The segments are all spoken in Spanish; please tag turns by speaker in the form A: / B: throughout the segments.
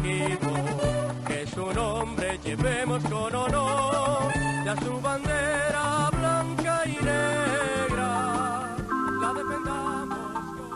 A: equipo, que su nombre llevemos con honor, y a su bandera blanca y negra la defendamos con...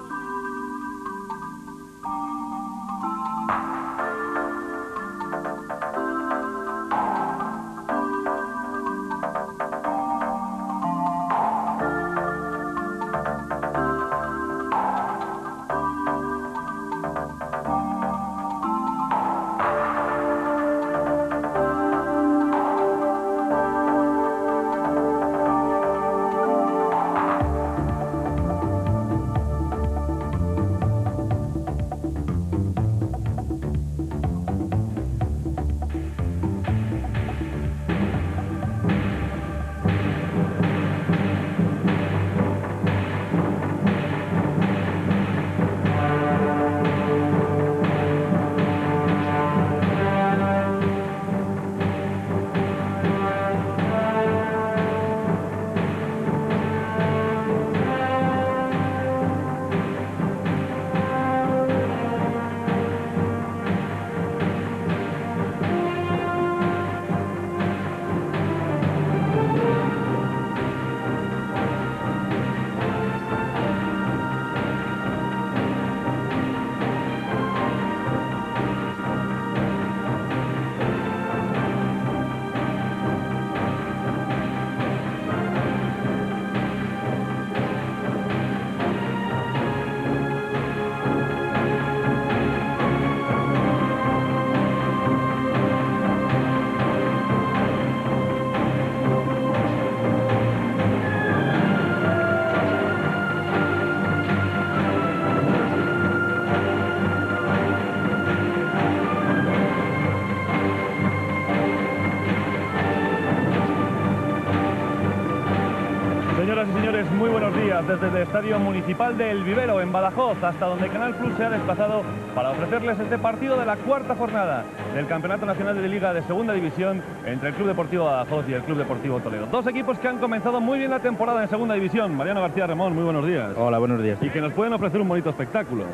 B: Señoras y señores, muy buenos días desde el Estadio Municipal del Vivero, en Badajoz, hasta donde Canal Plus se ha desplazado para ofrecerles este partido de la cuarta jornada del Campeonato Nacional de Liga de Segunda División entre el Club Deportivo Badajoz y el Club Deportivo Toledo. Dos equipos que han comenzado muy bien la temporada en Segunda División. Mariano García Remón, muy buenos días.
C: Hola, buenos días.
B: Y que nos pueden ofrecer un bonito espectáculo.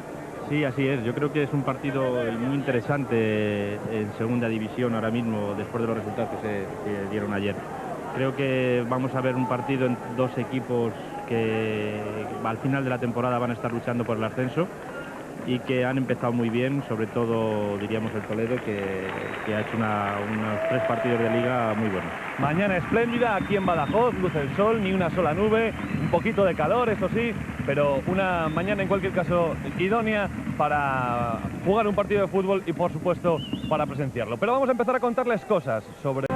C: Sí, así es. Yo creo que es un partido muy interesante en Segunda División ahora mismo, después de los resultados que se dieron ayer. Creo que vamos a ver un partido en dos equipos que al final de la temporada van a estar luchando por el ascenso y que han empezado muy bien, sobre todo diríamos el Toledo, que ha hecho unos 3 partidos de liga muy buenos.
B: Mañana espléndida aquí en Badajoz, luce el sol, ni una sola nube, un poquito de calor, eso sí, pero una mañana en cualquier caso idónea para jugar un partido de fútbol y por supuesto para presenciarlo. Pero vamos a empezar a contarles cosas sobre...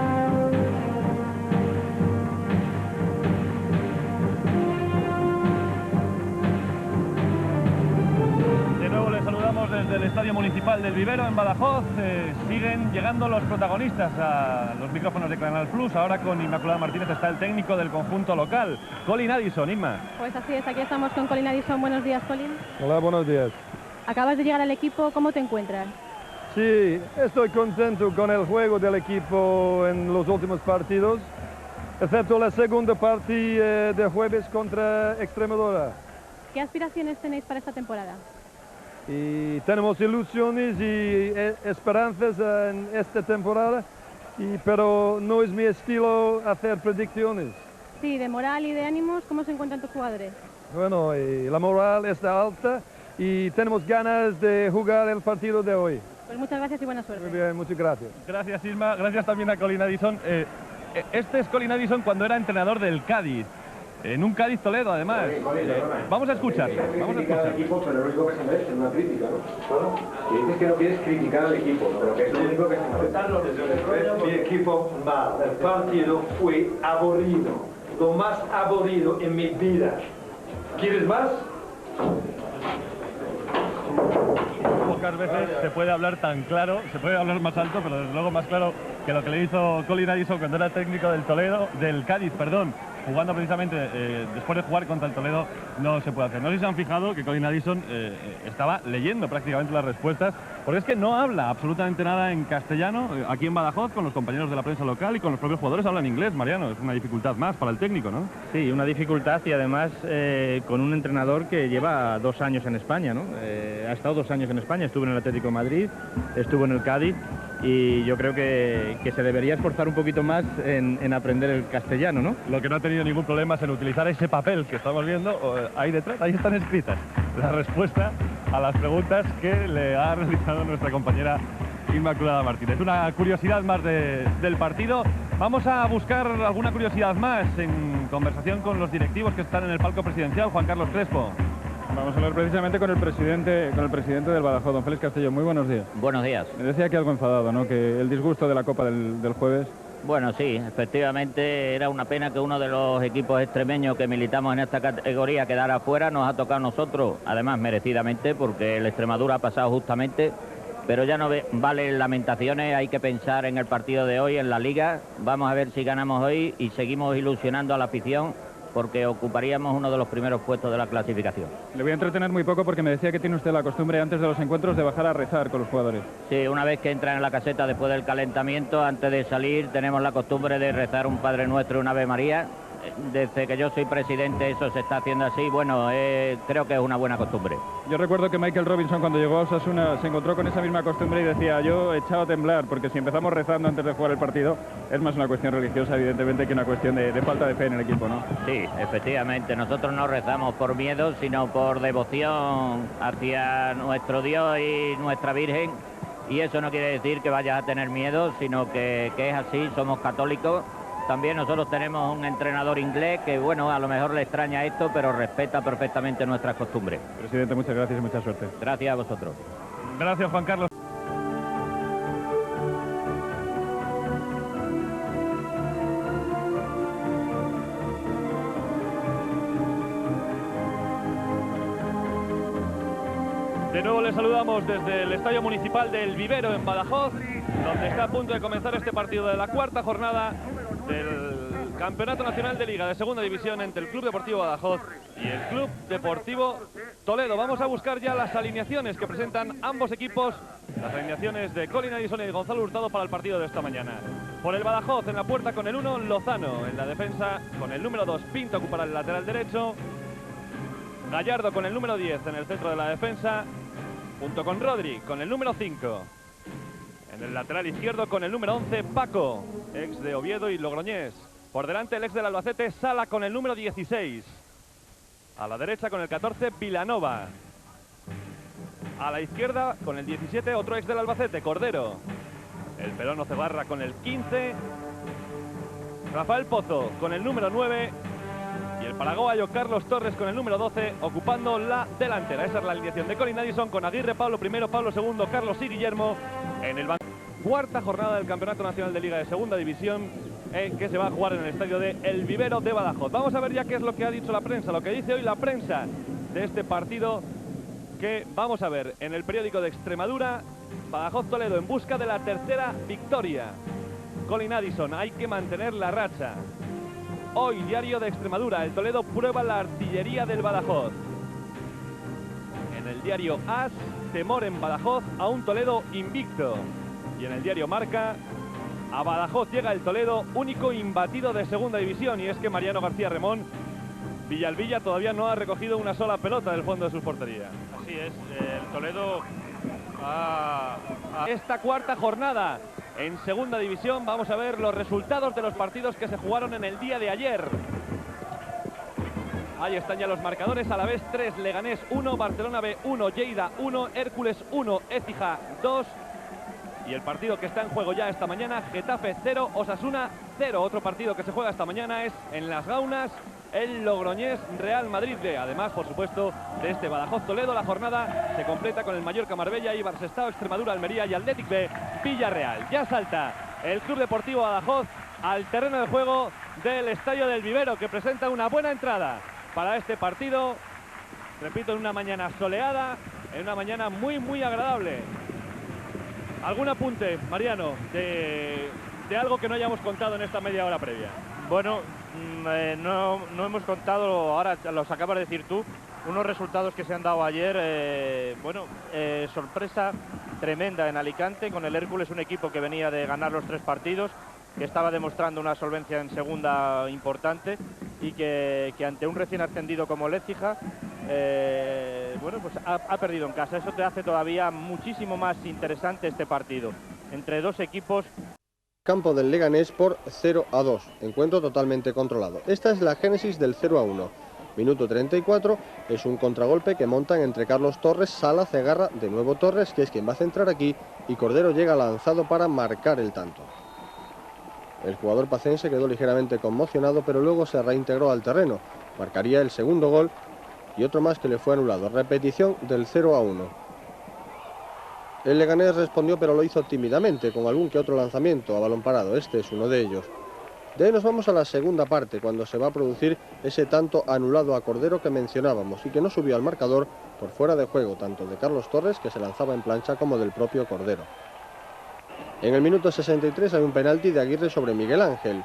B: Desde el Estadio Municipal del Vivero en Badajoz siguen llegando los protagonistas a los micrófonos de Canal Plus. Ahora con Inmaculada Martínez está el técnico del conjunto local, Colin Addison. Inma.
D: Pues así es, aquí estamos con Colin Addison. Buenos días, Colin.
E: Hola, buenos días.
D: Acabas de llegar al equipo, ¿cómo te encuentras?
E: Sí, estoy contento con el juego del equipo en los últimos partidos, excepto la segunda parte de jueves contra Extremadura.
D: ¿Qué aspiraciones tenéis para esta temporada?
E: Y tenemos ilusiones y esperanzas en esta temporada, pero no es mi estilo hacer predicciones.
D: Sí, de moral y de ánimos, ¿cómo se encuentran tus jugadores?
E: Bueno, la moral está alta y tenemos ganas de jugar el partido de hoy.
D: Pues muchas gracias y buena suerte.
E: Muy bien, muchas gracias.
B: Gracias, Isma. Gracias también a Colin Addison. Este es Colin Addison cuando era entrenador del Cádiz. En un Cádiz Toledo, además. Vamos a escucharle. Vamos a escuchar.
F: Al equipo, pero lo único que se merece es una crítica, ¿no? Bueno, que dices que no quieres criticar al equipo, pero que es lo único que se merece.
G: Mi equipo mal. El partido fue aburrido. Lo más aburrido en mi vida. ¿Quieres más?
B: Pocas veces se puede hablar tan claro, se puede hablar más alto, pero desde luego más claro que lo que le hizo Colin Addison cuando era técnico del Toledo, del Cádiz, perdón. jugando precisamente después de jugar contra el Toledo no se puede hacer. No sé si se han fijado que Colin Addison estaba leyendo prácticamente las respuestas, porque es que no habla absolutamente nada en castellano aquí en Badajoz con los compañeros de la prensa local y con los propios jugadores hablan inglés, Mariano. Es una dificultad más para el técnico, ¿no?
C: Sí, una dificultad y además con un entrenador que lleva 2 años en España, ¿no? Ha estado 2 años en España, estuvo en el Atlético de Madrid, estuvo en el Cádiz y yo creo que se debería esforzar un poquito más en aprender el castellano, ¿no?
B: Lo que no ha tenido ningún problema es en utilizar ese papel que estamos viendo ahí detrás, ahí están escritas la respuesta a las preguntas que le ha realizado nuestra compañera Inmaculada Martínez. Una curiosidad más del partido. Vamos a buscar alguna curiosidad más en conversación con los directivos que están en el palco presidencial. Juan Carlos Crespo.
H: Vamos a hablar precisamente con el presidente del Badajoz, don Félix Castelló. Muy buenos días.
I: Buenos días.
H: Me decía que algo enfadado, ¿no? Que el disgusto de la Copa del jueves.
I: Bueno, sí, efectivamente era una pena que uno de los equipos extremeños que militamos en esta categoría quedara fuera. Nos ha tocado a nosotros, además merecidamente, porque el Extremadura ha pasado justamente. Pero ya no vale lamentaciones, hay que pensar en el partido de hoy, en la Liga. Vamos a ver si ganamos hoy y seguimos ilusionando a la afición, porque ocuparíamos uno de los primeros puestos de la clasificación.
H: Le voy a entretener muy poco porque me decía que tiene usted la costumbre antes de los encuentros de bajar a rezar con los jugadores.
I: Sí, una vez que entran en la caseta después del calentamiento, antes de salir, tenemos la costumbre de rezar un Padre Nuestro y un Ave María. Desde que yo soy presidente eso se está haciendo así, bueno, creo que es una buena costumbre.
H: Yo recuerdo que Michael Robinson cuando llegó a Osasuna se encontró con esa misma costumbre y decía, yo he echado a temblar, porque si empezamos rezando antes de jugar el partido, es más una cuestión religiosa evidentemente que una cuestión de falta de fe en el equipo, ¿no?
I: Sí, efectivamente, nosotros no rezamos por miedo, sino por devoción hacia nuestro Dios y nuestra Virgen, y eso no quiere decir que vayas a tener miedo, sino que es así, somos católicos. También nosotros tenemos un entrenador inglés que, bueno, a lo mejor le extraña esto, pero respeta perfectamente nuestras costumbres.
H: Presidente, muchas gracias y mucha suerte.
I: Gracias a vosotros.
B: Gracias, Juan Carlos. De nuevo les saludamos desde el Estadio Municipal del Vivero en Badajoz, donde está a punto de comenzar este partido de la 4ª jornada del Campeonato Nacional de Liga de Segunda División entre el Club Deportivo Badajoz y el Club Deportivo Toledo. Vamos a buscar ya las alineaciones que presentan ambos equipos, las alineaciones de Colin Addison y de Gonzalo Hurtado para el partido de esta mañana. Por el Badajoz, en la puerta con el 1, Lozano. En la defensa, con el número 2, Pinto ocupará el lateral derecho. Gallardo con el número 10 en el centro de la defensa, junto con Rodri con el número 5. En el lateral izquierdo con el número 11, Paco, ex de Oviedo y Logroñés. Por delante el ex del Albacete, Sala con el número 16. A la derecha con el 14, Vilanova. A la izquierda con el 17, otro ex del Albacete, Cordero. El peruano Cebarra con el 15. Rafael Pozo con el número 9. Y el paraguayo Carlos Torres con el número 12, ocupando la delantera. Esa es la alineación de Colin Addison con Aguirre, Pablo I, Pablo II, Carlos y Guillermo en el banco. 4ª jornada del Campeonato Nacional de Liga de Segunda División, que se va a jugar en el estadio de El Vivero de Badajoz. Vamos a ver ya qué es lo que ha dicho la prensa, lo que dice hoy la prensa de este partido, que vamos a ver en el periódico de Extremadura. Badajoz Toledo en busca de la 3ª victoria. Colin Addison, hay que mantener la racha. Hoy, diario de Extremadura, el Toledo prueba la artillería del Badajoz. En el diario AS, temor en Badajoz a un Toledo invicto. Y en el diario Marca, a Badajoz llega el Toledo, único imbatido de segunda división. Y es que Mariano García Remón, Villalvilla todavía no ha recogido una sola pelota del fondo de su portería.
J: Así es, el Toledo
B: Esta 4ª jornada en segunda división, vamos a ver los resultados de los partidos que se jugaron en el día de ayer. Ahí están ya los marcadores: Alavés 3, Leganés 1, Barcelona B 1, Lleida 1, Hércules 1, Écija 2. Y el partido que está en juego ya esta mañana, Getafe 0, Osasuna 0. Otro partido que se juega esta mañana es en Las Gaunas, el Logroñés Real Madrid B. Además, por supuesto, de este Badajoz Toledo, la jornada se completa con el Mallorca Marbella, Eibar Sestao, Extremadura Almería y Athletic B Villarreal. Ya salta el Club Deportivo Badajoz al terreno de juego del Estadio del Vivero, que presenta una buena entrada para este partido. Repito, en una mañana soleada, en una mañana muy agradable. ¿Algún apunte, Mariano, de algo que no hayamos contado en esta media hora previa?
J: Bueno, no hemos contado, ahora los acabas de decir tú, unos resultados que se han dado ayer. Sorpresa tremenda en Alicante con el Hércules, un equipo que venía de ganar los 3 partidos, que estaba demostrando una solvencia en segunda importante y que ante un recién ascendido como el Écija, ha perdido en casa. Eso te hace todavía muchísimo más interesante este partido entre dos equipos.
K: Campo del Leganés por 0-2, encuentro totalmente controlado. Esta es la génesis del 0-1. Minuto 34, es un contragolpe que montan entre Carlos Torres, Sala, Cegarra, de nuevo Torres, que es quien va a centrar aquí, y Cordero llega lanzado para marcar el tanto. El jugador pacense quedó ligeramente conmocionado, pero luego se reintegró al terreno. Marcaría el segundo gol y otro más que le fue anulado. Repetición del 0-1. El Leganés respondió, pero lo hizo tímidamente, con algún que otro lanzamiento a balón parado. Este es uno de ellos. De ahí nos vamos a la segunda parte, cuando se va a producir ese tanto anulado a Cordero que mencionábamos y que no subió al marcador por fuera de juego, tanto de Carlos Torres, que se lanzaba en plancha, como del propio Cordero. En el minuto 63 hay un penalti de Aguirre sobre Miguel Ángel.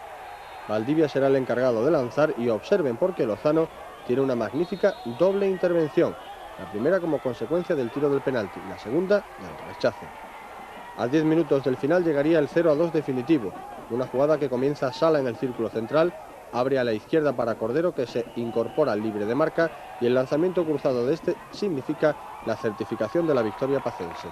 K: Valdivia será el encargado de lanzar y observen porque Lozano tiene una magnífica doble intervención. La primera como consecuencia del tiro del penalti, la segunda del rechazo. A 10 minutos del final llegaría el 0-2 definitivo. Una jugada que comienza Sala en el círculo central, abre a la izquierda para Cordero, que se incorpora libre de marca, y el lanzamiento cruzado de este significa la certificación de la victoria pacense.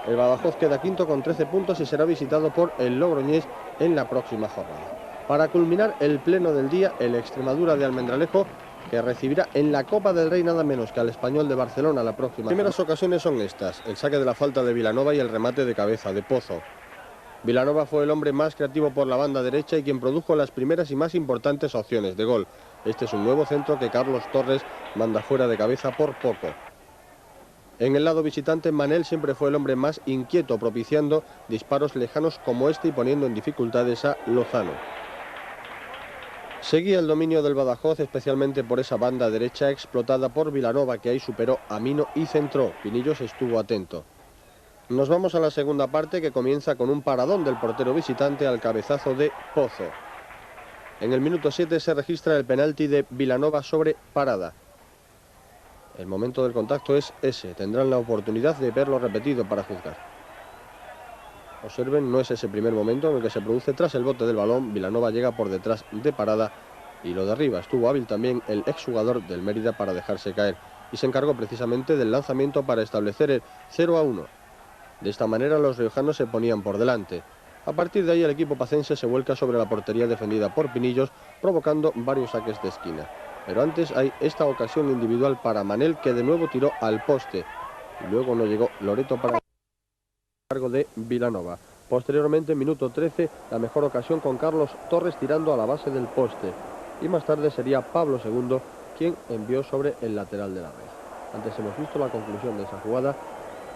K: El Badajoz queda quinto con 13 puntos y será visitado por el Logroñés en la próxima jornada. Para culminar el pleno del día, el Extremadura de Almendralejo, que recibirá en la Copa del Rey nada menos que al Español de Barcelona la próxima. Las primeras ocasiones son estas: el saque de la falta de Vilanova y el remate de cabeza de Pozo. Vilanova fue el hombre más creativo por la banda derecha y quien produjo las primeras y más importantes opciones de gol. Este es un nuevo centro que Carlos Torres manda fuera de cabeza por poco. En el lado visitante, Manel siempre fue el hombre más inquieto, propiciando disparos lejanos como este y poniendo en dificultades a Lozano. Seguía el dominio del Badajoz, especialmente por esa banda derecha explotada por Vilanova, que ahí superó a Mino y centró. Pinillos estuvo atento. Nos vamos a la segunda parte, que comienza con un paradón del portero visitante al cabezazo de Pozo. En el minuto 7 se registra el penalti de Vilanova sobre Parada. El momento del contacto es ese. Tendrán la oportunidad de verlo repetido para juzgar. Observen, no es ese primer momento en el que se produce tras el bote del balón. Vilanova llega por detrás de Parada y lo derriba. Estuvo hábil también el exjugador del Mérida para dejarse caer y se encargó precisamente del lanzamiento para establecer el 0-1. De esta manera los riojanos se ponían por delante. A partir de ahí el equipo pacense se vuelca sobre la portería defendida por Pinillos, provocando varios saques de esquina. Pero antes hay esta ocasión individual para Manel, que de nuevo tiró al poste. Y luego no llegó Loreto para cargo de Vilanova. Posteriormente, en minuto 13, la mejor ocasión con Carlos Torres tirando a la base del poste. Y más tarde sería Pablo II quien envió sobre el lateral de la red. Antes hemos visto la conclusión de esa jugada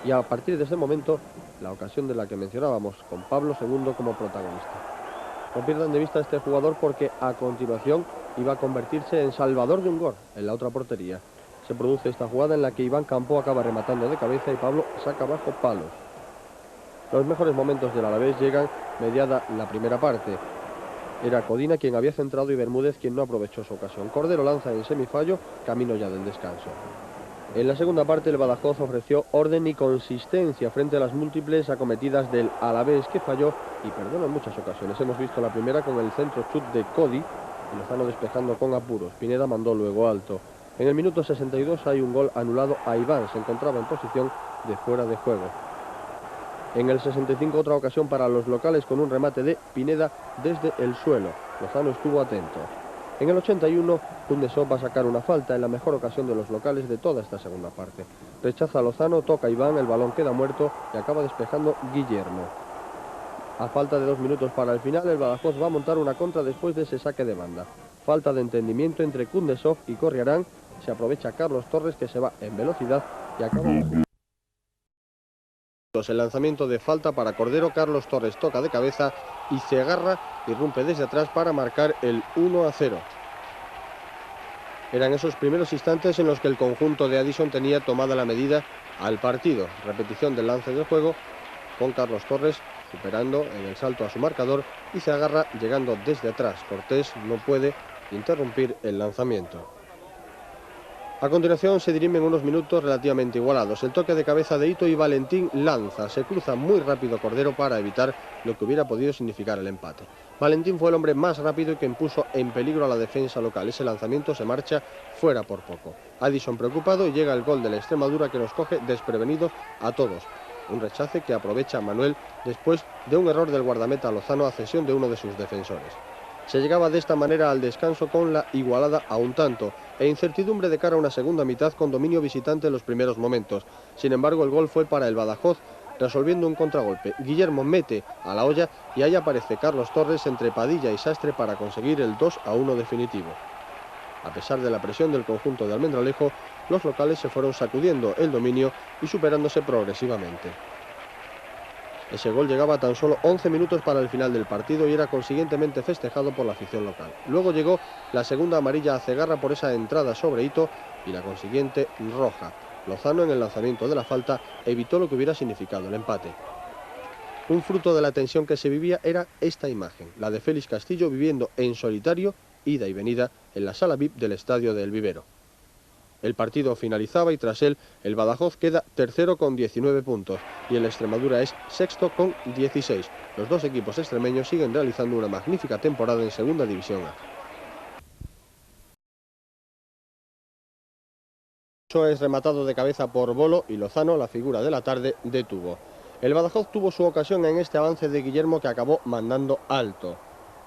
K: y a partir de ese momento la ocasión de la que mencionábamos, con Pablo II como protagonista. No pierdan de vista a este jugador porque a continuación iba a convertirse en salvador de un gol en la otra portería. Se produce esta jugada en la que Iván Campo acaba rematando de cabeza y Pablo saca bajo palos. Los mejores momentos del Alavés llegan mediada la primera parte. Era Codina quien había centrado y Bermúdez quien no aprovechó su ocasión. Cordero lanza en semifallo, camino ya del descanso. En la segunda parte el Badajoz ofreció orden y consistencia frente a las múltiples acometidas del Alavés, que falló y perdonó en muchas ocasiones. Hemos visto la primera con el centro chut de Cody y Lozano despejando con apuros. Pineda mandó luego alto. En el minuto 62 hay un gol anulado a Iván, se encontraba en posición de fuera de juego. En el 65 otra ocasión para los locales con un remate de Pineda desde el suelo. Lozano estuvo atento. En el 81, Kundesov va a sacar una falta en la mejor ocasión de los locales de toda esta segunda parte. Rechaza a Lozano, toca a Iván, el balón queda muerto y acaba despejando Guillermo. A falta de 2 minutos para el final, el Badajoz va a montar una contra después de ese saque de banda. Falta de entendimiento entre Kundesov y Corriarán. Se aprovecha Carlos Torres, que se va en velocidad y acaba... El lanzamiento de falta para Cordero, Carlos Torres toca de cabeza y Cegarra irrumpe desde atrás para marcar el 1-0. Eran esos primeros instantes en los que el conjunto de Addison tenía tomada la medida al partido. Repetición del lance del juego con Carlos Torres superando en el salto a su marcador y se agarra llegando desde atrás. Cortés no puede interrumpir el lanzamiento. A continuación se dirimen unos minutos relativamente igualados. El toque de cabeza de Hito y Valentín lanza. Se cruza muy rápido Cordero para evitar lo que hubiera podido significar el empate. Valentín fue el hombre más rápido y que impuso en peligro a la defensa local. Ese lanzamiento se marcha fuera por poco. Addison preocupado y llega el gol de la Extremadura que nos coge desprevenidos a todos. Un rechace que aprovecha Manuel después de un error del guardameta Lozano a cesión de uno de sus defensores. Se llegaba de esta manera al descanso con la igualada a un tanto e incertidumbre de cara a una segunda mitad con dominio visitante en los primeros momentos. Sin embargo, el gol fue para el Badajoz, resolviendo un contragolpe. Guillermo mete a la olla y ahí aparece Carlos Torres entre Padilla y Sastre para conseguir el 2-1 definitivo. A pesar de la presión del conjunto de Almendralejo, los locales se fueron sacudiendo el dominio y superándose progresivamente. Ese gol llegaba a tan solo 11 minutos para el final del partido y era consiguientemente festejado por la afición local. Luego llegó la segunda amarilla a Cegarra por esa entrada sobre Hito y la consiguiente roja. Lozano, en el lanzamiento de la falta, evitó lo que hubiera significado el empate. Un fruto de la tensión que se vivía era esta imagen, la de Félix Castillo viviendo en solitario, ida y venida, en la sala VIP del estadio de El Vivero. El partido finalizaba y tras él el Badajoz queda tercero con 19 puntos y el Extremadura es sexto con 16. Los dos equipos extremeños siguen realizando una magnífica temporada en Segunda División A. Es rematado de cabeza por Bolo y Lozano, la figura de la tarde, detuvo. El Badajoz tuvo su ocasión en este avance de Guillermo que acabó mandando alto.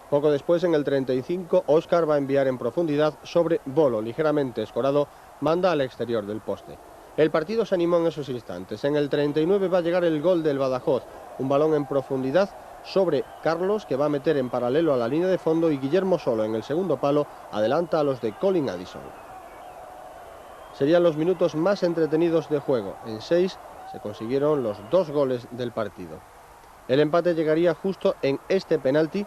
K: Poco después, en el 35, Óscar va a enviar en profundidad sobre Bolo, ligeramente escorado, manda al exterior del poste. El partido se animó en esos instantes. En el 39 va a llegar el gol del Badajoz, un balón en profundidad sobre Carlos que va a meter en paralelo a la línea de fondo y Guillermo solo en el segundo palo adelanta a los de Colin Addison. Serían los minutos más entretenidos de juego. En 6 se consiguieron los 2 goles del partido. El empate llegaría justo en este penalti.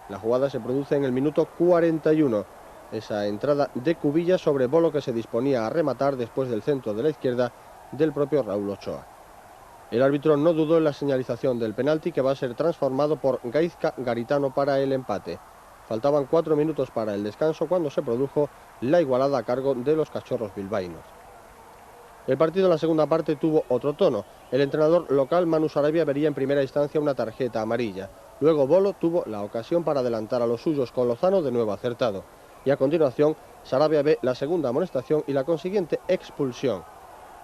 K: La jugada se produce en el minuto 41. Esa entrada de Cubillas sobre Bolo que se disponía a rematar después del centro de la izquierda del propio Raúl Ochoa. El árbitro no dudó en la señalización del penalti que va a ser transformado por Gaizka Garitano para el empate. Faltaban 4 minutos para el descanso cuando se produjo la igualada a cargo de los cachorros bilbaínos. El partido en la segunda parte tuvo otro tono. El entrenador local Manu Sarabia vería en primera instancia una tarjeta amarilla. Luego Bolo tuvo la ocasión para adelantar a los suyos con Lozano de nuevo acertado. Y a continuación Sarabia ve la segunda amonestación y la consiguiente expulsión.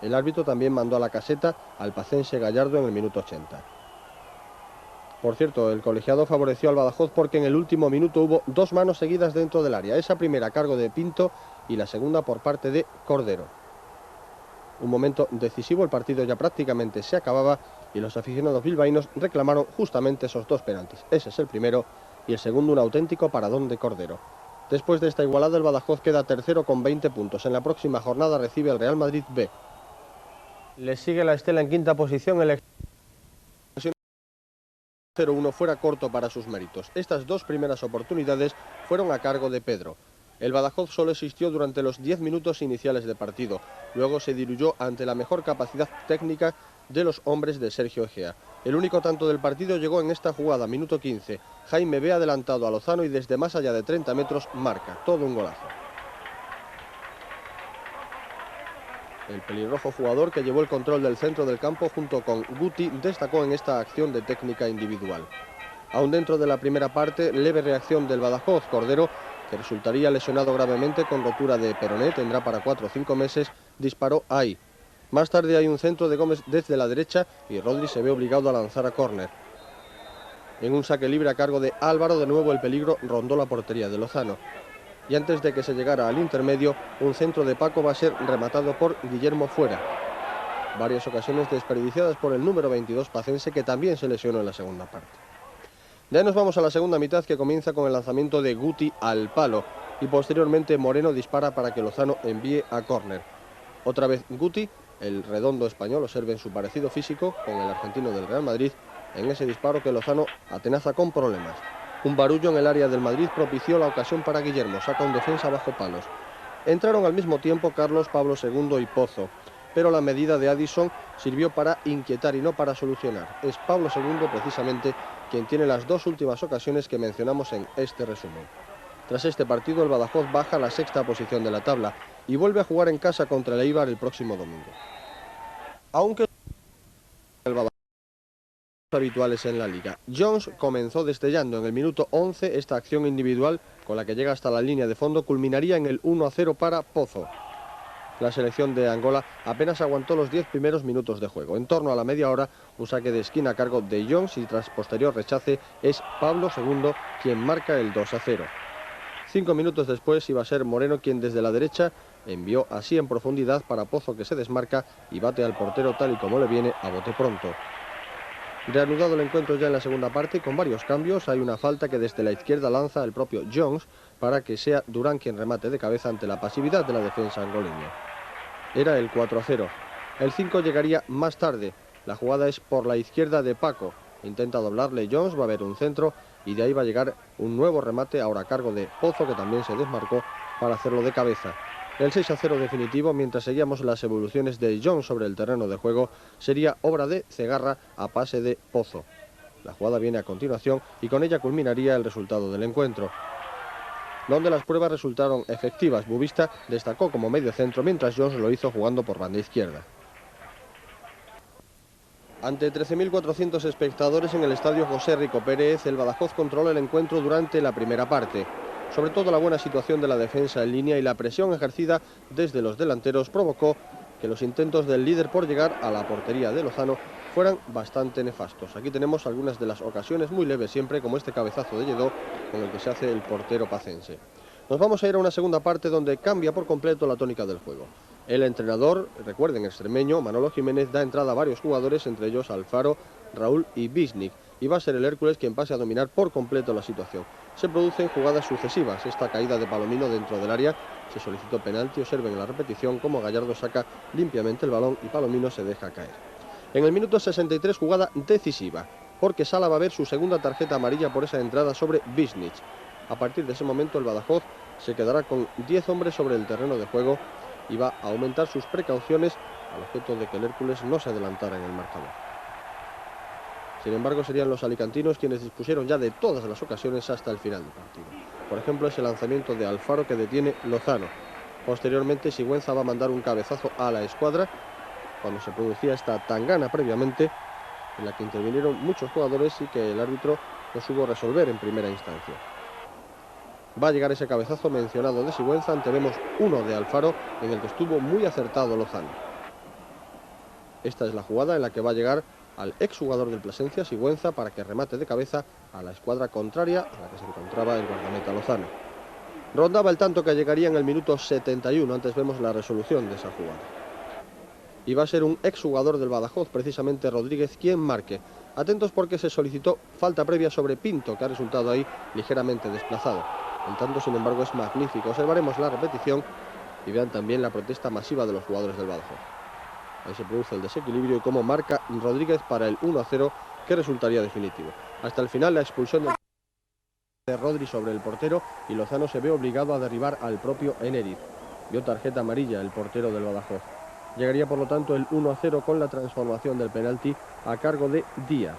K: El árbitro también mandó a la caseta al pacense Gallardo en el minuto 80. Por cierto, el colegiado favoreció al Badajoz porque en el último minuto hubo 2 manos seguidas dentro del área. Esa primera a cargo de Pinto y la segunda por parte de Cordero. Un momento decisivo, el partido ya prácticamente se acababa y los aficionados bilbaínos reclamaron justamente esos 2 penaltis. Ese es el primero y el segundo un auténtico paradón de Cordero. Después de esta igualada, el Badajoz queda tercero con 20 puntos. En la próxima jornada recibe el Real Madrid B. Le sigue la estela en quinta posición. El 0-1 fuera corto para sus méritos. Estas 2 primeras oportunidades fueron a cargo de Pedro. El Badajoz solo existió durante los 10 minutos iniciales de partido. Luego se diluyó ante la mejor capacidad técnica de los hombres de Sergio Egea. El único tanto del partido llegó en esta jugada, minuto 15. Jaime ve adelantado a Lozano y desde más allá de 30 metros marca. Todo un golazo. El pelirrojo jugador que llevó el control del centro del campo junto con Guti destacó en esta acción de técnica individual. Aún dentro de la primera parte, leve reacción del Badajoz. Cordero, que resultaría lesionado gravemente con rotura de peroné, tendrá para 4 o 5 meses, disparó ahí. Más tarde hay un centro de Gómez desde la derecha y Rodri se ve obligado a lanzar a córner. En un saque libre a cargo de Álvaro, de nuevo el peligro rondó la portería de Lozano. Y antes de que se llegara al intermedio, un centro de Paco va a ser rematado por Guillermo fuera. Varias ocasiones desperdiciadas por el número 22 pacense, que también se lesionó en la segunda parte. De ahí nos vamos a la segunda mitad, que comienza con el lanzamiento de Guti al palo y posteriormente Moreno dispara para que Lozano envíe a córner. Otra vez Guti, el redondo español, observen su parecido físico con el argentino del Real Madrid, en ese disparo que Lozano atenaza con problemas. Un barullo en el área del Madrid propició la ocasión para Guillermo, saca un defensa bajo palos. Entraron al mismo tiempo Carlos, Pablo II y Pozo, pero la medida de Addison sirvió para inquietar y no para solucionar. Es Pablo II, precisamente, quien tiene las dos últimas ocasiones que mencionamos en este resumen. Tras este partido, el Badajoz baja a la sexta posición de la tabla y vuelve a jugar en casa contra el Eibar el próximo domingo. Aunque el Badajoz habituales en la liga. Jones comenzó destellando en el minuto 11. Esta acción individual, con la que llega hasta la línea de fondo, culminaría en el 1-0 para Pozo. La selección de Angola apenas aguantó los 10 primeros minutos de juego. En torno a la media hora, un saque de esquina a cargo de Jones y tras posterior rechace es Pablo II quien marca el 2-0. 5 minutos después iba a ser Moreno quien desde la derecha envió así en profundidad para Pozo, que se desmarca y bate al portero tal y como le viene a bote pronto. Reanudado el encuentro ya en la segunda parte, con varios cambios, hay una falta que desde la izquierda lanza el propio Jones para que sea Durán quien remate de cabeza ante la pasividad de la defensa angoleña. Era el 4-0. El 5 llegaría más tarde. La jugada es por la izquierda de Paco. Intenta doblarle Jones, va a haber un centro y de ahí va a llegar un nuevo remate ahora a cargo de Pozo, que también se desmarcó para hacerlo de cabeza. El 6-0 definitivo, mientras seguíamos las evoluciones de Jones sobre el terreno de juego, sería obra de Cegarra a pase de Pozo. La jugada viene a continuación y con ella culminaría el resultado del encuentro, donde las pruebas resultaron efectivas. Bubista destacó como medio centro, mientras Jones lo hizo jugando por banda izquierda. Ante 13.400 espectadores en el estadio José Rico Pérez, el Badajoz controla el encuentro durante la primera parte. Sobre todo la buena situación de la defensa en línea y la presión ejercida desde los delanteros provocó que los intentos del líder por llegar a la portería de Lozano fueran bastante nefastos. Aquí tenemos algunas de las ocasiones muy leves siempre, como este cabezazo de Lledó con el que se hace el portero pacense. Nos vamos a ir a una segunda parte donde cambia por completo la tónica del juego. El entrenador, recuerden, extremeño, Manolo Jiménez, da entrada a varios jugadores, entre ellos Alfaro, Raúl y Bisnik, y va a ser el Hércules quien pase a dominar por completo la situación. Se producen jugadas sucesivas. Esta caída de Palomino dentro del área, se solicitó penalti. Observen la repetición como Gallardo saca limpiamente el balón y Palomino se deja caer. En el minuto 63, jugada decisiva, porque Sala va a ver su segunda tarjeta amarilla por esa entrada sobre Bisnik. A partir de ese momento el Badajoz se quedará con 10 hombres sobre el terreno de juego y va a aumentar sus precauciones al objeto de que el Hércules no se adelantara en el marcador. Sin embargo, serían los alicantinos quienes dispusieron ya de todas las ocasiones hasta el final del partido. Por ejemplo, ese lanzamiento de Alfaro que detiene Lozano. Posteriormente, Sigüenza va a mandar un cabezazo a la escuadra cuando se producía esta tangana previamente, en la que intervinieron muchos jugadores y que el árbitro no supo resolver en primera instancia. Va a llegar ese cabezazo mencionado de Sigüenza, antevemos uno de Alfaro en el que estuvo muy acertado Lozano. Esta es la jugada en la que va a llegar al exjugador del Plasencia, Sigüenza, para que remate de cabeza a la escuadra contraria a la que se encontraba el guardameta Lozano. Rondaba el tanto que llegaría en el minuto 71, antes vemos la resolución de esa jugada. Y va a ser un exjugador del Badajoz, precisamente Rodríguez, quien marque. Atentos porque se solicitó falta previa sobre Pinto, que ha resultado ahí ligeramente desplazado. El tanto, sin embargo, es magnífico. Observaremos la repetición y vean también la protesta masiva de los jugadores del Badajoz. Ahí se produce el desequilibrio y cómo marca Rodríguez para el 1-0, que resultaría definitivo. Hasta el final la expulsión de Rodri sobre el portero y Lozano se ve obligado a derribar al propio Eneriz. Vio tarjeta amarilla el portero del Badajoz. Llegaría por lo tanto el 1-0 con la transformación del penalti a cargo de Díaz.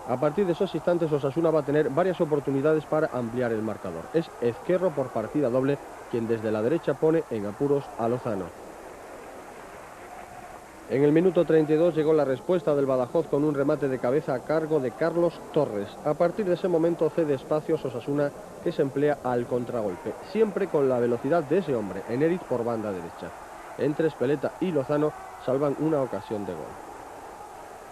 K: A partir de esos instantes Osasuna va a tener varias oportunidades para ampliar el marcador. Es Ezquerro por partida doble quien desde la derecha pone en apuros a Lozano. En el minuto 32 llegó la respuesta del Badajoz con un remate de cabeza a cargo de Carlos Torres. A partir de ese momento cede espacios Osasuna, que se emplea al contragolpe, siempre con la velocidad de ese hombre, Eneriz por banda derecha. Entre Espeleta y Lozano salvan una ocasión de gol.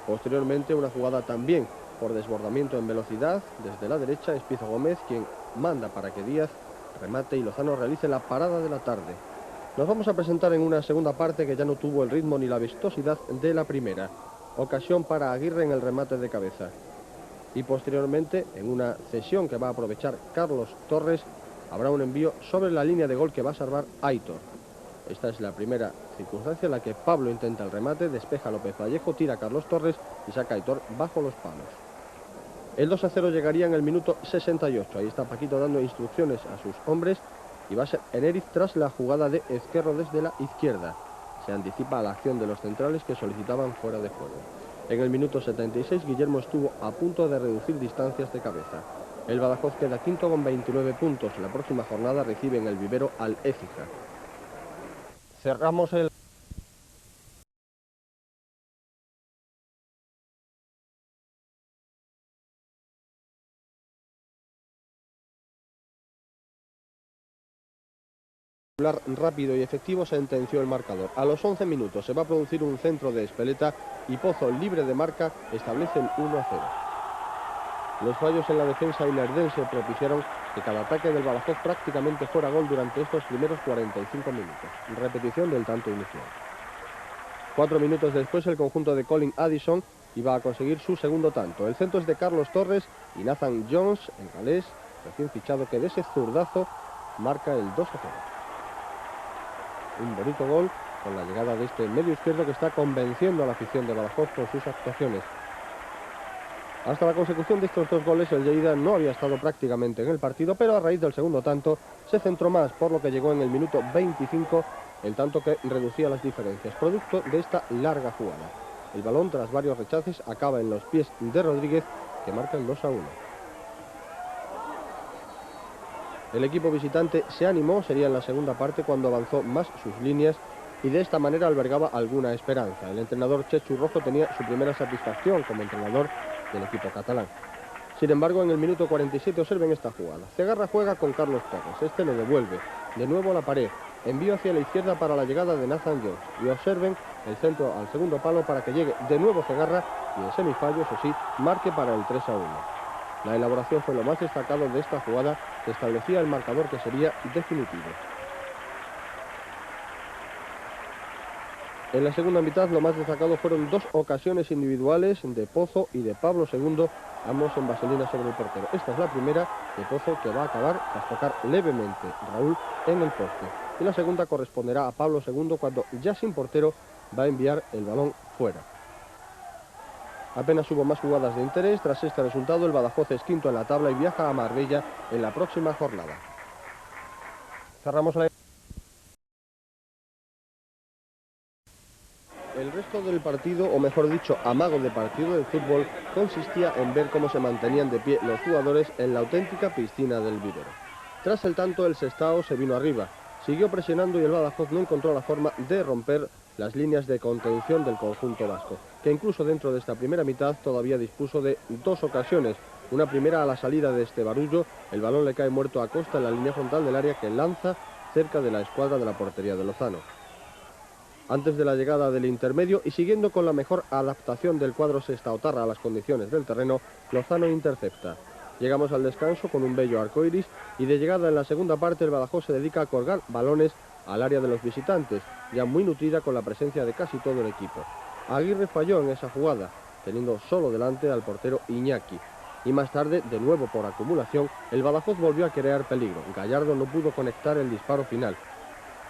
K: Posteriormente una jugada también por desbordamiento en velocidad desde la derecha, es Pizo Gómez quien manda para que Díaz remate y Lozano realice la parada de la tarde. Nos vamos a presentar en una segunda parte que ya no tuvo el ritmo ni la vistosidad de la primera. Ocasión para Aguirre en el remate de cabeza. Y posteriormente, en una cesión que va a aprovechar Carlos Torres, habrá un envío sobre la línea de gol que va a salvar Aitor. Esta es la primera circunstancia en la que Pablo intenta el remate, despeja López Vallejo, tira a Carlos Torres y saca a Aitor bajo los palos. El 2-0 llegaría en el minuto 68. Ahí está Paquito dando instrucciones a sus hombres y va a ser Eneriz tras la jugada de Ezquerro desde la izquierda. se anticipa a la acción de los centrales que solicitaban fuera de juego. En el minuto 76 Guillermo estuvo a punto de reducir distancias de cabeza. El Badajoz queda quinto con 29 puntos. La próxima jornada recibe en el Vivero al Écija. Cerramos el... rápido y efectivo sentenció el marcador. A los 11 minutos se va a producir un centro de Espeleta y Pozo, libre de marca, establece el 1-0. Los fallos en la defensa ilerdense propiciaron que cada ataque del Badajoz prácticamente fuera gol durante estos primeros 45 minutos. Repetición del tanto inicial. 4 minutos después el conjunto de Colin Addison iba a conseguir su segundo tanto. El centro es de Carlos Torres y Nathan Jones, el galés, recién fichado, que de ese zurdazo marca el 2-0. Un bonito gol con la llegada de este medio izquierdo que está convenciendo a la afición de Badajoz con sus actuaciones. Hasta la consecución de estos dos goles el Lleida no había estado prácticamente en el partido, pero a raíz del segundo tanto se centró más, por lo que llegó en el minuto 25 el tanto que reducía las diferencias, producto de esta larga jugada. El balón, tras varios rechaces, acaba en los pies de Rodríguez, que marca el 2-1. El equipo visitante se animó, sería en la segunda parte cuando avanzó más sus líneas y de esta manera albergaba alguna esperanza. El entrenador Chechu Rojo tenía su primera satisfacción como entrenador del equipo catalán. Sin embargo, en el minuto 47 observen esta jugada. Cegarra juega con Carlos Torres, este le devuelve, de nuevo a la pared, envío hacia la izquierda para la llegada de Nathan Jones y observen el centro al segundo palo para que llegue de nuevo Cegarra y en semifallo, eso sí, marque para el 3-1. La elaboración fue lo más destacado de esta jugada que establecía el marcador que sería definitivo. En la segunda mitad lo más destacado fueron dos ocasiones individuales de Pozo y de Pablo II, ambos en vaselina sobre el portero. Esta es la primera de Pozo, que va a acabar tras tocar levemente Raúl en el poste. Y la segunda corresponderá a Pablo II cuando, ya sin portero, va a enviar el balón fuera. Apenas hubo más jugadas de interés. Tras este resultado el Badajoz es quinto en la tabla y viaja a Marbella en la próxima jornada. Cerramos la... El resto del partido, o mejor dicho, amago de partido de fútbol, consistía en ver cómo se mantenían de pie los jugadores en la auténtica piscina del Vivero. Tras el tanto, el Sestao se vino arriba, siguió presionando y el Badajoz no encontró la forma de romper las líneas de contención del conjunto vasco, que incluso dentro de esta primera mitad todavía dispuso de dos ocasiones. Una primera a la salida de este Barullo, el balón le cae muerto a Costa en la línea frontal del área que lanza cerca de la escuadra de la portería de Lozano. Antes de la llegada del intermedio y siguiendo con la mejor adaptación del cuadro sestaotarra a las condiciones del terreno, Lozano intercepta. Llegamos al descanso con un bello arcoiris y de llegada en la segunda parte el Badajoz se dedica a colgar balones al área de los visitantes, ya muy nutrida con la presencia de casi todo el equipo. Aguirre falló en esa jugada, teniendo solo delante al portero Iñaki. Y más tarde, de nuevo por acumulación, el Badajoz volvió a crear peligro. Gallardo no pudo conectar el disparo final.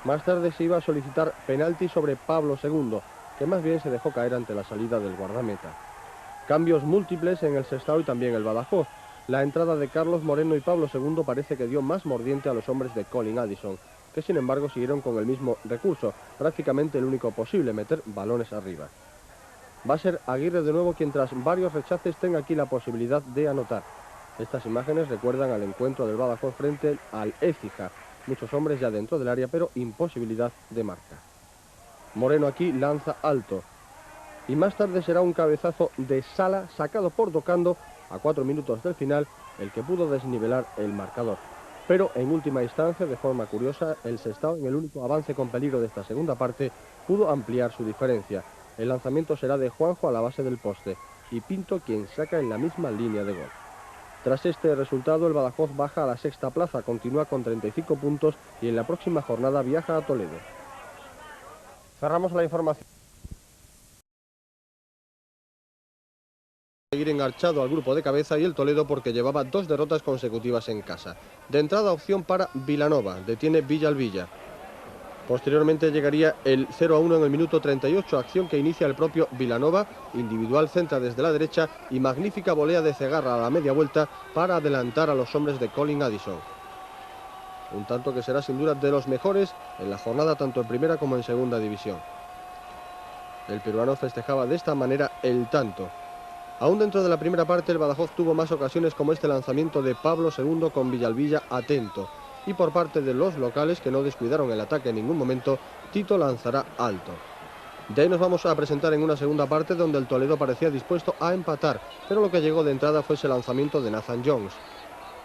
K: Más tarde se iba a solicitar penalti sobre Pablo II, que más bien se dejó caer ante la salida del guardameta. Cambios múltiples en el Sestao y también el Badajoz. La entrada de Carlos Moreno y Pablo II parece que dio más mordiente a los hombres de Colin Addison, que sin embargo siguieron con el mismo recurso, prácticamente el único posible, meter balones arriba. Va a ser Aguirre de nuevo quien tras varios rechaces tenga aquí la posibilidad de anotar. Estas imágenes recuerdan al encuentro del Badajoz frente al Écija, muchos hombres ya dentro del área, pero imposibilidad de marca. Moreno aquí lanza alto, y más tarde será un cabezazo de Sala sacado por Docando a 4 minutos del final, el que pudo desnivelar el marcador. Pero en última instancia, de forma curiosa, el Sestao, en el único avance con peligro de esta segunda parte, pudo ampliar su diferencia. El lanzamiento será de Juanjo a la base del poste y Pinto quien saca en la misma línea de gol. Tras este resultado el Badajoz baja a la sexta plaza, continúa con 35 puntos y en la próxima jornada viaja a Toledo. Cerramos la información. Seguir enganchado al grupo de cabeza y el Toledo porque llevaba 2 derrotas consecutivas en casa. De entrada opción para Vilanova, detiene Villalvilla. Posteriormente llegaría el 0-1 en el minuto 38, acción que inicia el propio Vilanova, individual centra desde la derecha y magnífica volea de Cegarra a la media vuelta para adelantar a los hombres de Colin Addison. Un tanto que será sin duda de los mejores en la jornada tanto en primera como en segunda división. El peruano festejaba de esta manera el tanto. Aún dentro de la primera parte, el Badajoz tuvo más ocasiones como este lanzamiento de Pablo II con Villalbilla atento. Y por parte de los locales, que no descuidaron el ataque en ningún momento, Tito lanzará alto. De ahí nos vamos a presentar en una segunda parte donde el Toledo parecía dispuesto a empatar, pero lo que llegó de entrada fue ese lanzamiento de Nathan Jones.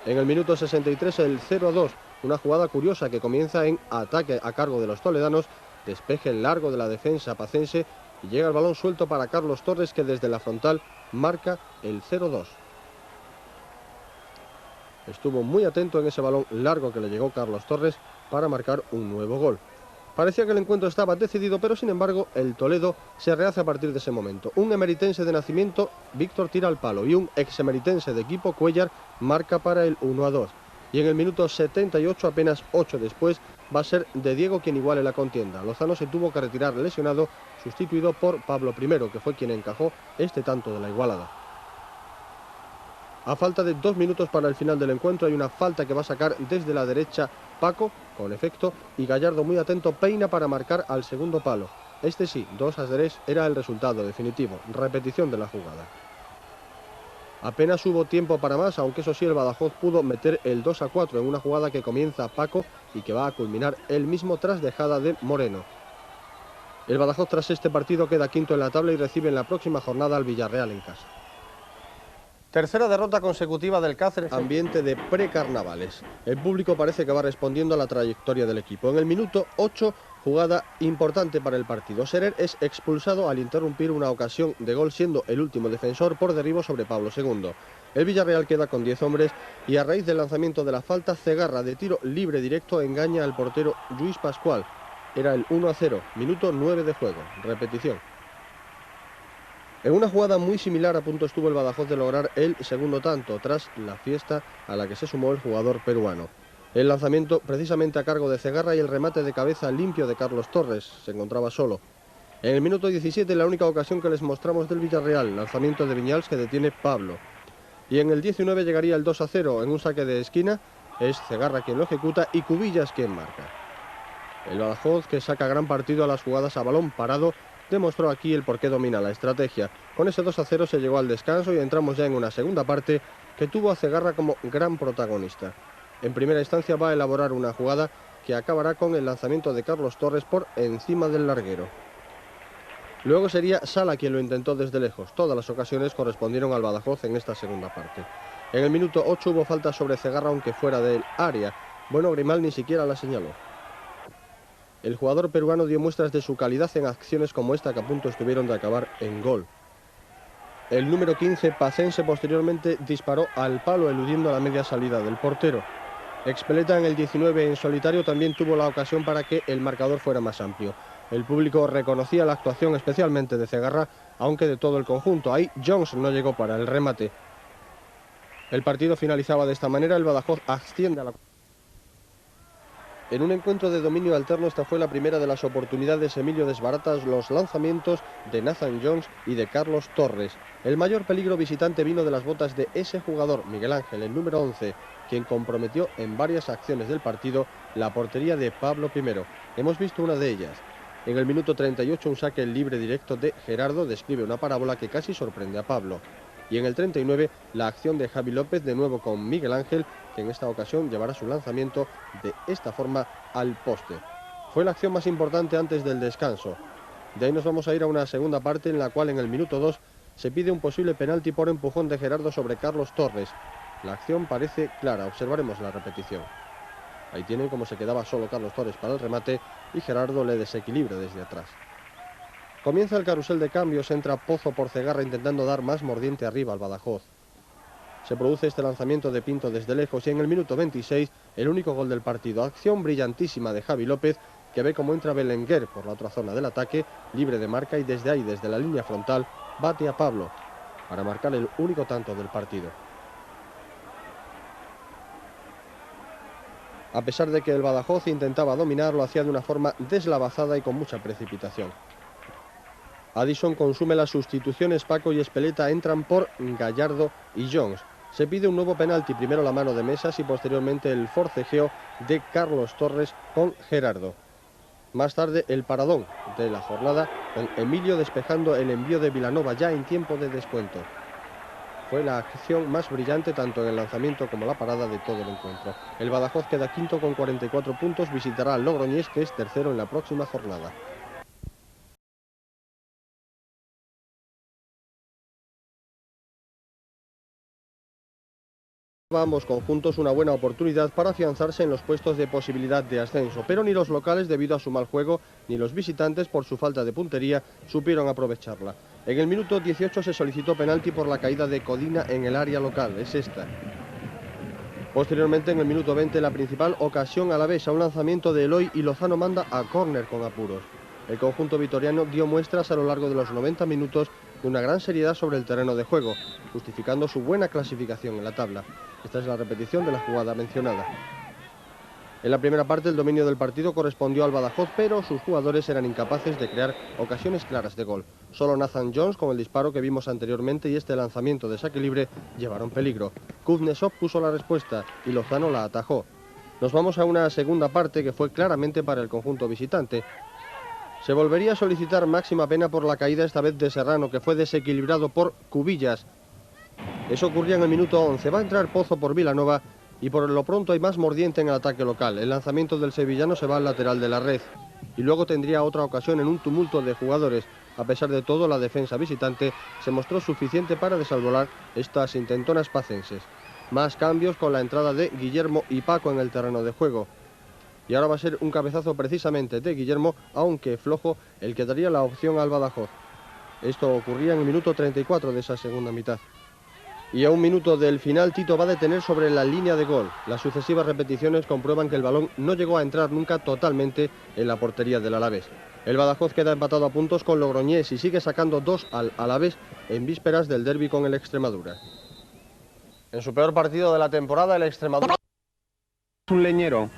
K: En el minuto 63 el 0-2, una jugada curiosa que comienza en ataque a cargo de los toledanos, despeje largo de la defensa pacense y llega el balón suelto para Carlos Torres, que desde la frontal marca el 0-2. Estuvo muy atento en ese balón largo que le llegó Carlos Torres para marcar un nuevo gol. Parecía que el encuentro estaba decidido, pero sin embargo el Toledo se rehace a partir de ese momento. Un emeritense de nacimiento, Víctor, tira al palo, y un ex-emeritense de equipo, Cuellar, marca para el 1-2. Y en el minuto 78, apenas 8 después, va a ser de Diego quien iguale la contienda. Lozano se tuvo que retirar lesionado, sustituido por Pablo I, que fue quien encajó este tanto de la igualada. A falta de 2 minutos para el final del encuentro, hay una falta que va a sacar desde la derecha Paco, con efecto, y Gallardo, muy atento, peina para marcar al segundo palo. Este sí, 2-3 era el resultado definitivo. Repetición de la jugada. Apenas hubo tiempo para más, aunque eso sí, el Badajoz pudo meter el 2-4 en una jugada que comienza Paco y que va a culminar él mismo tras dejada de Moreno. El Badajoz tras este partido queda quinto en la tabla y recibe en la próxima jornada al Villarreal en casa. Tercera derrota consecutiva del Cáceres. Ambiente de precarnavales. El público parece que va respondiendo a la trayectoria del equipo. En el minuto 8, jugada importante para el partido. Serer es expulsado al interrumpir una ocasión de gol, siendo el último defensor por derribo sobre Pablo II. El Villarreal queda con 10 hombres y a raíz del lanzamiento de la falta, Cegarra de tiro libre directo engaña al portero Lluís Pascual. Era el 1-0, minuto 9 de juego. Repetición. En una jugada muy similar a punto estuvo el Badajoz de lograr el segundo tanto, tras la fiesta a la que se sumó el jugador peruano. El lanzamiento precisamente a cargo de Cegarra y el remate de cabeza limpio de Carlos Torres, se encontraba solo. En el minuto 17, la única ocasión que les mostramos del Villarreal, lanzamiento de Viñals que detiene Pablo. Y en el 19 llegaría el 2-0 en un saque de esquina, es Cegarra quien lo ejecuta y Cubillas quien marca. El Badajoz, que saca gran partido a las jugadas a balón parado, demostró aquí el por qué domina la estrategia. Con ese 2-0 se llegó al descanso y entramos ya en una segunda parte que tuvo a Cegarra como gran protagonista. En primera instancia va a elaborar una jugada que acabará con el lanzamiento de Carlos Torres por encima del larguero. Luego sería Sala quien lo intentó desde lejos. Todas las ocasiones correspondieron al Badajoz en esta segunda parte. En el minuto 8 hubo falta sobre Cegarra, aunque fuera del área. Bueno, Grimal ni siquiera la señaló. El jugador peruano dio muestras de su calidad en acciones como esta que a punto estuvieron de acabar en gol. El número 15, Pacense, posteriormente disparó al palo eludiendo la media salida del portero. Expeleta en el 19 en solitario también tuvo la ocasión para que el marcador fuera más amplio. El público reconocía la actuación especialmente de Cegarra, aunque de todo el conjunto. Ahí Jones no llegó para el remate. El partido finalizaba de esta manera, el Badajoz asciende a la... En un encuentro de dominio alterno, esta fue la primera de las oportunidades. Emilio desbarata los lanzamientos de Nathan Jones y de Carlos Torres. El mayor peligro visitante vino de las botas de ese jugador, Miguel Ángel, el número 11, quien comprometió en varias acciones del partido la portería de Pablo I. Hemos visto una de ellas. En el minuto 38, un saque libre directo de Gerardo describe una parábola que casi sorprende a Pablo. Y en el 39, la acción de Javi López, de nuevo con Miguel Ángel, que en esta ocasión llevará su lanzamiento de esta forma al poste. Fue la acción más importante antes del descanso. De ahí nos vamos a ir a una segunda parte en la cual en el minuto 2 se pide un posible penalti por empujón de Gerardo sobre Carlos Torres. La acción parece clara, observaremos la repetición. Ahí tienen cómo se quedaba solo Carlos Torres para el remate y Gerardo le desequilibra desde atrás. Comienza el carrusel de cambios, entra Pozo por Cegarra intentando dar más mordiente arriba al Badajoz. Se produce este lanzamiento de Pinto desde lejos y en el minuto 26 el único gol del partido. Acción brillantísima de Javi López, que ve cómo entra Belenguer por la otra zona del ataque, libre de marca, y desde ahí, desde la línea frontal, bate a Pablo para marcar el único tanto del partido. A pesar de que el Badajoz intentaba dominar, lo hacía de una forma deslavazada y con mucha precipitación. Addison consume las sustituciones, Paco y Espeleta entran por Gallardo y Jones. Se pide un nuevo penalti, primero la mano de Mesas y posteriormente el forcejeo de Carlos Torres con Gerardo. Más tarde el paradón de la jornada con Emilio despejando el envío de Vilanova ya en tiempo de descuento. Fue la acción más brillante tanto en el lanzamiento como la parada de todo el encuentro. El Badajoz queda quinto con 44 puntos, visitará al Logroñés, que es tercero en la próxima jornada. Ambos conjuntos una buena oportunidad para afianzarse en los puestos de posibilidad de ascenso, pero ni los locales, debido a su mal juego, ni los visitantes, por su falta de puntería, supieron aprovecharla. En el minuto 18 se solicitó penalti por la caída de Codina en el área local, es esta. Posteriormente, en el minuto 20, la principal ocasión alavesa, un lanzamiento de Eloy y Lozano manda a córner con apuros. El conjunto vitoriano dio muestras a lo largo de los 90 minutos de una gran seriedad sobre el terreno de juego, justificando su buena clasificación en la tabla. Esta es la repetición de la jugada mencionada. En la primera parte el dominio del partido correspondió al Badajoz, pero sus jugadores eran incapaces de crear ocasiones claras de gol. Solo Nathan Jones, con el disparo que vimos anteriormente y este lanzamiento de saque libre, llevaron peligro. Kuznetsov puso la respuesta y Lozano la atajó. Nos vamos a una segunda parte que fue claramente para el conjunto visitante. Se volvería a solicitar máxima pena por la caída esta vez de Serrano, que fue desequilibrado por Cubillas. Eso ocurría en el minuto 11. Va a entrar Pozo por Vilanova y por lo pronto hay más mordiente en el ataque local. El lanzamiento del sevillano se va al lateral de la red y luego tendría otra ocasión en un tumulto de jugadores. A pesar de todo, la defensa visitante se mostró suficiente para desalvorar estas intentonas pacenses. Más cambios con la entrada de Guillermo y Paco en el terreno de juego. Y ahora va a ser un cabezazo precisamente de Guillermo, aunque flojo, el que daría la opción al Badajoz. Esto ocurría en el minuto 34 de esa segunda mitad. Y a un minuto del final, Tito va a detener sobre la línea de gol. Las sucesivas repeticiones comprueban que el balón no llegó a entrar nunca totalmente en la portería del Alavés. El Badajoz queda empatado a puntos con Logroñés y sigue sacando 2 al Alavés en vísperas del derbi con el Extremadura. En su peor partido de la temporada, el Extremadura es un leñero.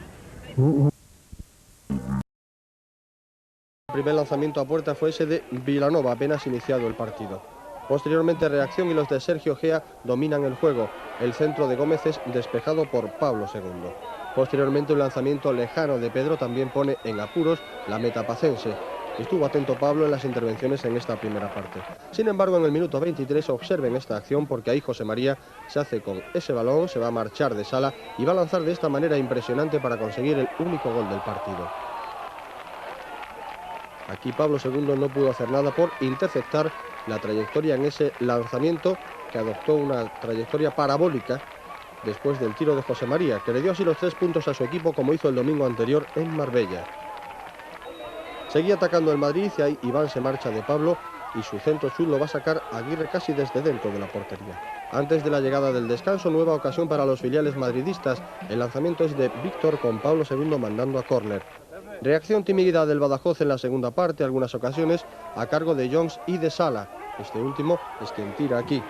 K: El primer lanzamiento a puerta fue ese de Vilanova, apenas iniciado el partido. Posteriormente reacción y los de Sergio Gea dominan el juego. El centro de Gómez es despejado por Pablo II. Posteriormente un lanzamiento lejano de Pedro también pone en apuros la meta pacense. Estuvo atento Pablo en las intervenciones en esta primera parte. Sin embargo, en el minuto 23 observen esta acción porque ahí José María se hace con ese balón, se va a marchar de sala y va a lanzar de esta manera impresionante para conseguir el único gol del partido. Aquí Pablo II no pudo hacer nada por interceptar la trayectoria en ese lanzamiento que adoptó una trayectoria parabólica después del tiro de José María, que le dio así los 3 puntos a su equipo como hizo el domingo anterior en Marbella. Seguía atacando el Madrid y ahí Iván se marcha de Pablo y su centro sur lo va a sacar Aguirre casi desde dentro de la portería. Antes de la llegada del descanso, nueva ocasión para los filiales madridistas. El lanzamiento es de Víctor con Pablo II mandando a córner. Reacción tímida del Badajoz en la segunda parte, algunas ocasiones a cargo de Jones y de Sala. Este último es quien tira aquí.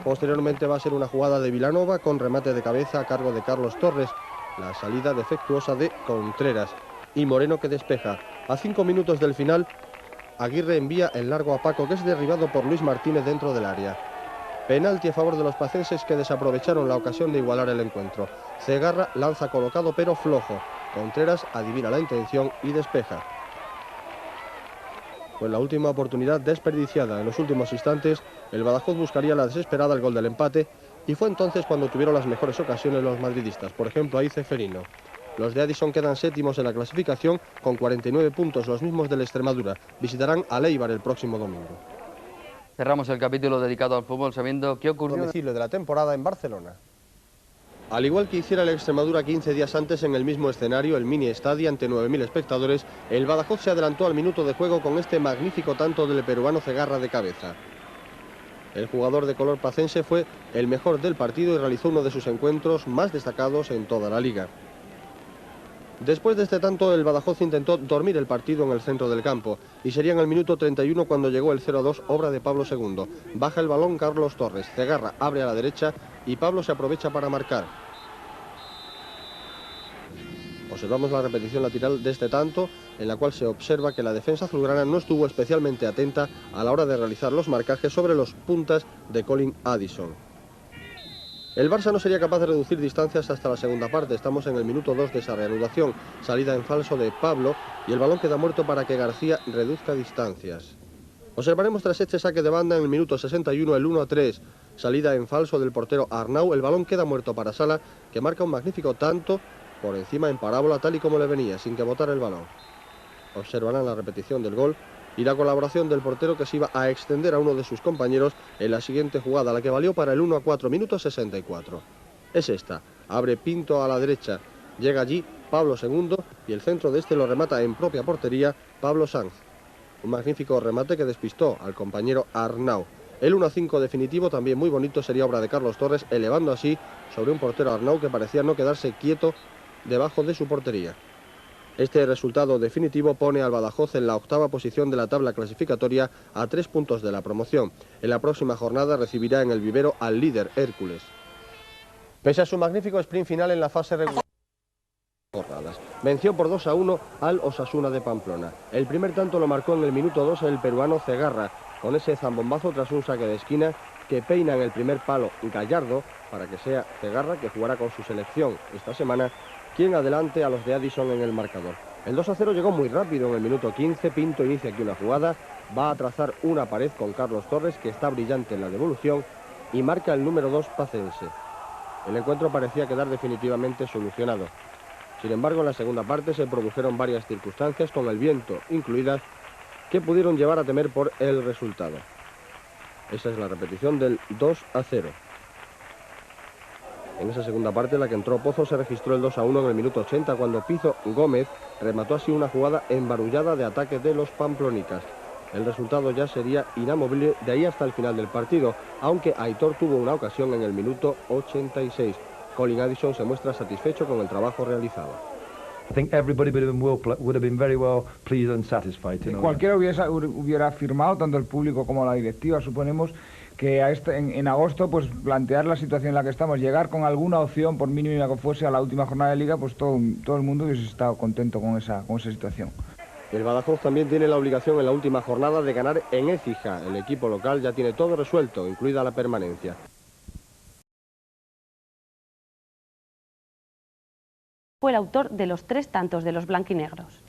K: Posteriormente va a ser una jugada de Vilanova con remate de cabeza a cargo de Carlos Torres. La salida defectuosa de Contreras. Y Moreno que despeja. A 5 minutos del final, Aguirre envía el largo a Paco, que es derribado por Luis Martínez dentro del área. Penalti a favor de los pacenses que desaprovecharon la ocasión de igualar el encuentro. Cegarra lanza colocado pero flojo. Contreras adivina la intención y despeja. Fue la última oportunidad desperdiciada. En los últimos instantes, el Badajoz buscaría la desesperada el gol del empate y fue entonces cuando tuvieron las mejores ocasiones los madridistas. Por ejemplo, ahí Ceferino. Los de Addison quedan séptimos en la clasificación con 49 puntos, los mismos del Extremadura. Visitarán a Eibar el próximo domingo.
L: Cerramos el capítulo dedicado al fútbol sabiendo qué ocurrió
K: domicilio de la temporada en Barcelona. Al igual que hiciera el Extremadura 15 días antes en el mismo escenario, el mini estadio ante 9.000 espectadores, el Badajoz se adelantó al minuto de juego con este magnífico tanto del peruano Cegarra de cabeza. El jugador de color pacense fue el mejor del partido y realizó uno de sus encuentros más destacados en toda la liga. Después de este tanto, el Badajoz intentó dormir el partido en el centro del campo y sería en el minuto 31 cuando llegó el 0-2, obra de Pablo II. Baja el balón Carlos Torres, Cegarra abre a la derecha y Pablo se aprovecha para marcar. Observamos la repetición lateral de este tanto, en la cual se observa que la defensa azulgrana no estuvo especialmente atenta a la hora de realizar los marcajes sobre los puntas de Colin Addison. El Barça no sería capaz de reducir distancias hasta la segunda parte. Estamos en el minuto 2 de esa reanudación. Salida en falso de Pablo y el balón queda muerto para que García reduzca distancias. Observaremos tras este saque de banda en el minuto 61 el 1-3. Salida en falso del portero Arnau. El balón queda muerto para Sala, que marca un magnífico tanto por encima en parábola tal y como le venía, sin que botara el balón. Observarán la repetición del gol y la colaboración del portero, que se iba a extender a uno de sus compañeros en la siguiente jugada, la que valió para el 1-4, minuto 64. Es esta, abre Pinto a la derecha, llega allí Pablo II y el centro de este lo remata en propia portería Pablo Sanz. Un magnífico remate que despistó al compañero Arnau. El 1-5 definitivo, también muy bonito, sería obra de Carlos Torres, elevando así sobre un portero Arnau que parecía no quedarse quieto debajo de su portería. Este resultado definitivo pone al Badajoz en la 8ª posición de la tabla clasificatoria a 3 puntos de la promoción. En la próxima jornada recibirá en el vivero al líder Hércules. Pese a su magnífico sprint final en la fase regular, venció por 2-1 al Osasuna de Pamplona. El primer tanto lo marcó en el minuto 2 el peruano Cegarra, con ese zambombazo tras un saque de esquina que peina en el primer palo Gallardo, para que sea Cegarra, que jugará con su selección esta semana, quien adelante a los de Addison en el marcador. El 2-0 llegó muy rápido en el minuto 15, Pinto inicia aquí una jugada, va a trazar una pared con Carlos Torres, que está brillante en la devolución, y marca el número 2 pacense. El encuentro parecía quedar definitivamente solucionado. Sin embargo, en la segunda parte se produjeron varias circunstancias, con el viento incluidas, que pudieron llevar a temer por el resultado. Esa es la repetición del 2-0. En esa segunda parte, la que entró Pozo, se registró el 2-1 en el minuto 80, cuando Pizo Gómez remató así una jugada embarullada de ataque de los pamplonicas. El resultado ya sería inamovible de ahí hasta el final del partido, aunque Aitor tuvo una ocasión en el minuto 86. Colin Addison se muestra satisfecho con el trabajo realizado.
M: Cualquiera hubiera firmado, tanto el público como la directiva, suponemos, que en agosto pues plantear la situación en la que estamos, llegar con alguna opción, por mínima que fuese, a la última jornada de liga, pues todo el mundo hubiese estado contento con esa situación.
K: El Badajoz también tiene la obligación en la última jornada de ganar en Écija. El equipo local ya tiene todo resuelto, incluida la permanencia.
N: Fue el autor de los 3 tantos de los blanquinegros.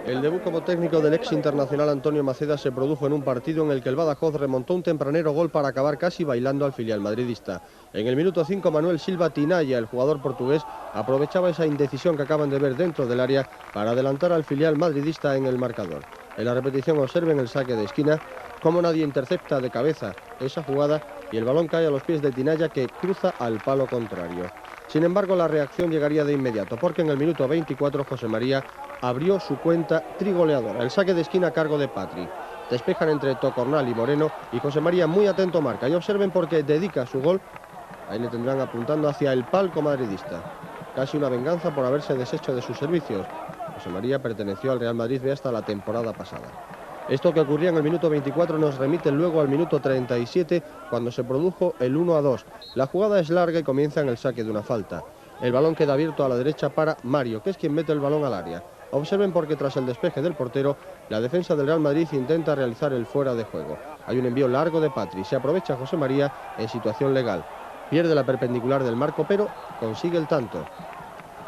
K: El debut como técnico del ex internacional Antonio Maceda se produjo en un partido en el que el Badajoz remontó un tempranero gol para acabar casi bailando al filial madridista. En el minuto 5, Manuel Silva Tinaya, el jugador portugués, aprovechaba esa indecisión que acaban de ver dentro del área para adelantar al filial madridista en el marcador. En la repetición observen el saque de esquina, cómo nadie intercepta de cabeza esa jugada y el balón cae a los pies de Tinaya, que cruza al palo contrario. Sin embargo, la reacción llegaría de inmediato, porque en el minuto 24 José María abrió su cuenta trigoleadora. El saque de esquina a cargo de Patri. Despejan entre Tocornal y Moreno y José María muy atento marca. Y observen porque dedica su gol, ahí le tendrán apuntando hacia el palco madridista. Casi una venganza por haberse deshecho de sus servicios. José María perteneció al Real Madrid B hasta la temporada pasada. Esto que ocurría en el minuto 24 nos remite luego al minuto 37, cuando se produjo el 1-2. La jugada es larga y comienza en el saque de una falta. El balón queda abierto a la derecha para Mario, que es quien mete el balón al área. Observen porque tras el despeje del portero, la defensa del Real Madrid intenta realizar el fuera de juego. Hay un envío largo de Patri, se aprovecha José María en situación legal. Pierde la perpendicular del marco, pero consigue el tanto.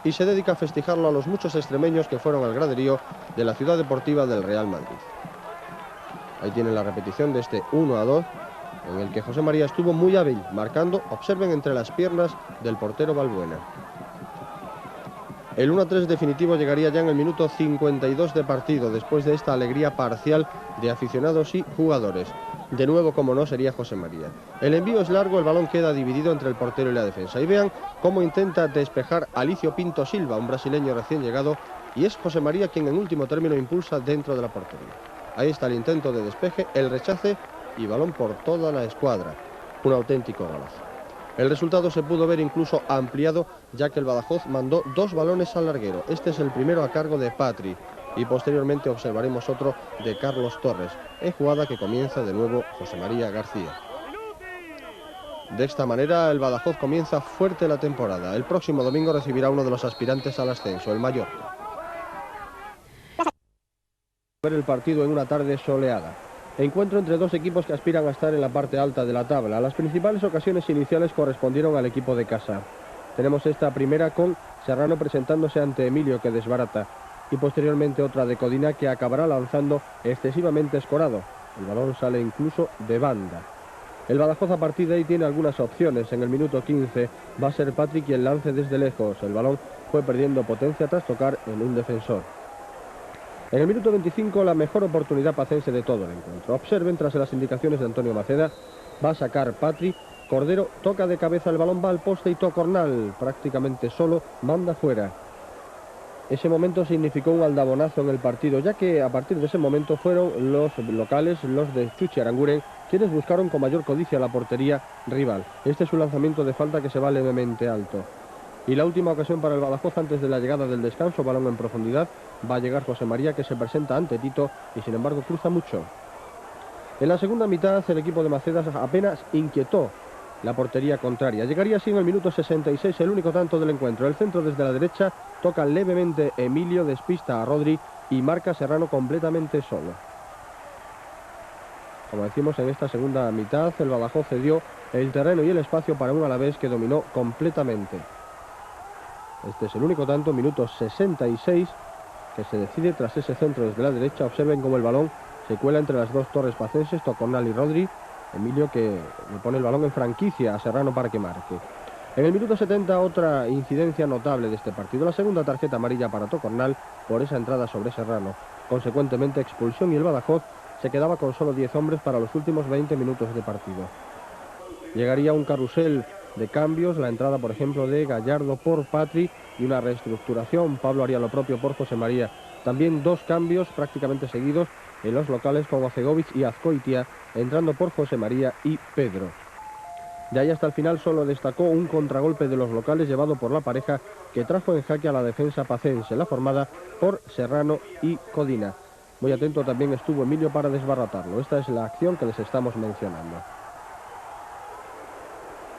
K: Y se dedica a festejarlo a los muchos extremeños que fueron al graderío de la ciudad deportiva del Real Madrid. Ahí tienen la repetición de este 1-2, en el que José María estuvo muy hábil, marcando, observen, entre las piernas del portero Balbuena. El 1-3 definitivo llegaría ya en el minuto 52 de partido, después de esta alegría parcial de aficionados y jugadores. De nuevo, como no, sería José María. El envío es largo, el balón queda dividido entre el portero y la defensa. Y vean cómo intenta despejar Alicio Pinto Silva, un brasileño recién llegado, y es José María quien en último término impulsa dentro de la portería. Ahí está el intento de despeje, el rechace y balón por toda la escuadra. Un auténtico golazo. El resultado se pudo ver incluso ampliado, ya que el Badajoz mandó 2 balones al larguero. Este es el primero a cargo de Patri y posteriormente observaremos otro de Carlos Torres, en jugada que comienza de nuevo José María García. De esta manera el Badajoz comienza fuerte la temporada. El próximo domingo recibirá uno de los aspirantes al ascenso, el Mallorca. Ver el partido en una tarde soleada. Encuentro entre dos equipos que aspiran a estar en la parte alta de la tabla. Las principales ocasiones iniciales correspondieron al equipo de casa. Tenemos esta primera con Serrano presentándose ante Emilio, que desbarata, y posteriormente otra de Codina, que acabará lanzando excesivamente escorado. El balón sale incluso de banda. El Badajoz a partir de ahí tiene algunas opciones. En el minuto 15 va a ser Patrick quien lance desde lejos. El balón fue perdiendo potencia tras tocar en un defensor. En el minuto 25 la mejor oportunidad pacense de todo el encuentro. Observen, tras las indicaciones de Antonio Maceda, va a sacar Patrick. Cordero toca de cabeza, el balón va al poste y Tocornal, prácticamente solo, manda fuera. Ese momento significó un aldabonazo en el partido, ya que a partir de ese momento fueron los locales, los de Chuchi Aranguren, quienes buscaron con mayor codicia la portería rival. Este es un lanzamiento de falta que se va levemente alto. Y la última ocasión para el Badajoz antes de la llegada del descanso, balón en profundidad, va a llegar José María, que se presenta ante Tito y sin embargo cruza mucho. En la segunda mitad el equipo de Macedas apenas inquietó la portería contraria. Llegaría así en el minuto 66 el único tanto del encuentro. El centro desde la derecha, toca levemente Emilio, despista a Rodri y marca Serrano completamente solo. Como decimos, en esta segunda mitad el Badajoz cedió el terreno y el espacio para un Alavés que dominó completamente. Este es el único tanto, minuto 66, que se decide tras ese centro desde la derecha. Observen cómo el balón se cuela entre las dos torres pacenses, Tocornal y Rodri. Emilio, que le pone el balón en franquicia a Serrano para que marque. En el minuto 70 otra incidencia notable de este partido, la segunda tarjeta amarilla para Tocornal por esa entrada sobre Serrano. Consecuentemente expulsión y el Badajoz se quedaba con solo 10 hombres para los últimos 20 minutos de partido. Llegaría un carrusel de cambios, la entrada por ejemplo de Gallardo por Patri y una reestructuración. Pablo haría lo propio por José María. También dos cambios prácticamente seguidos en los locales con Ocegovic y Azcoitia, entrando por José María y Pedro. De ahí hasta el final solo destacó un contragolpe de los locales llevado por la pareja, que trajo en jaque a la defensa pacense, la formada por Serrano y Codina. Muy atento también estuvo Emilio para desbaratarlo. Esta es la acción que les estamos mencionando.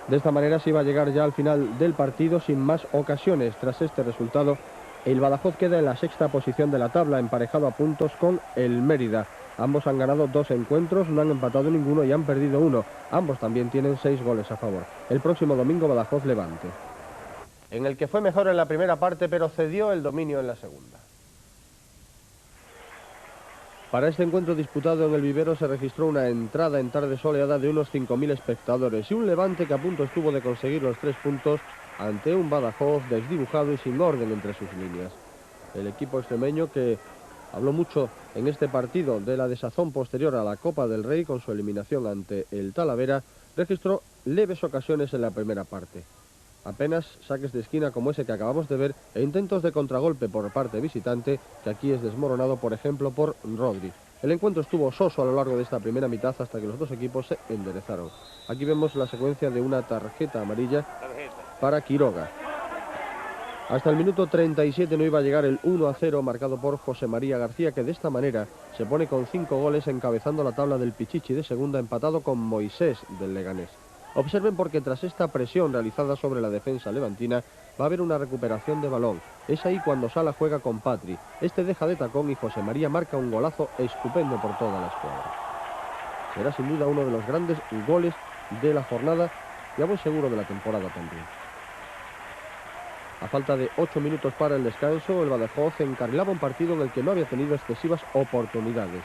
K: De esta manera se iba a llegar ya al final del partido sin más ocasiones. Tras este resultado, el Badajoz queda en la sexta posición de la tabla, emparejado a puntos con el Mérida. Ambos han ganado 2 encuentros, no han empatado ninguno y han perdido 1. Ambos también tienen 6 goles a favor. El próximo domingo Badajoz Levante, en el que fue mejor en la primera parte, pero cedió el dominio en la segunda. Para este encuentro disputado en el Vivero se registró una entrada en tarde soleada de unos 5.000 espectadores y un Levante que a punto estuvo de conseguir los 3 puntos ante un Badajoz desdibujado y sin orden entre sus líneas. El equipo extremeño, que habló mucho en este partido de la desazón posterior a la Copa del Rey con su eliminación ante el Talavera, registró leves ocasiones en la primera parte. Apenas saques de esquina como ese que acabamos de ver e intentos de contragolpe por parte visitante, que aquí es desmoronado por ejemplo por Rodri. El encuentro estuvo soso a lo largo de esta primera mitad hasta que los dos equipos se enderezaron. Aquí vemos la secuencia de una tarjeta amarilla para Quiroga. Hasta el minuto 37 no iba a llegar el 1-0 marcado por José María García, que de esta manera se pone con 5 goles encabezando la tabla del Pichichi de segunda, empatado con Moisés del Leganés. Observen, porque tras esta presión realizada sobre la defensa levantina va a haber una recuperación de balón. Es ahí cuando Sala juega con Patri. Este deja de tacón y José María marca un golazo estupendo por toda la escuadra. Será sin duda uno de los grandes goles de la jornada y a buen seguro de la temporada también. A falta de 8 minutos para el descanso, el Badajoz encarrilaba un partido en el que no había tenido excesivas oportunidades.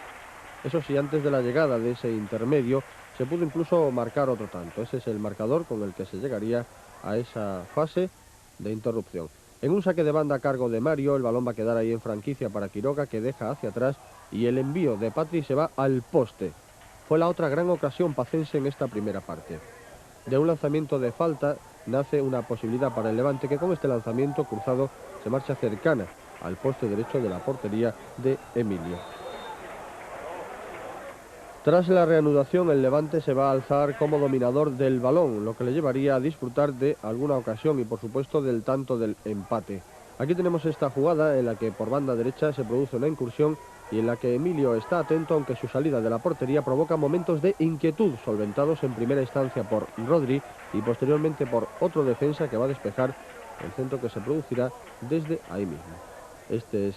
K: Eso sí, antes de la llegada de ese intermedio se pudo incluso marcar otro tanto. Ese es el marcador con el que se llegaría a esa fase de interrupción. En un saque de banda a cargo de Mario, el balón va a quedar ahí en franquicia para Quiroga, que deja hacia atrás, y el envío de Patri se va al poste. Fue la otra gran ocasión pacense en esta primera parte. De un lanzamiento de falta nace una posibilidad para el Levante, que con este lanzamiento cruzado se marcha cercana al poste derecho de la portería de Emilio. Tras la reanudación, el Levante se va a alzar como dominador del balón, lo que le llevaría a disfrutar de alguna ocasión y por supuesto del tanto del empate. Aquí tenemos esta jugada en la que por banda derecha se produce una incursión y en la que Emilio está atento, aunque su salida de la portería provoca momentos de inquietud, solventados en primera instancia por Rodri y posteriormente por otro defensa que va a despejar el centro que se producirá desde ahí mismo. Este es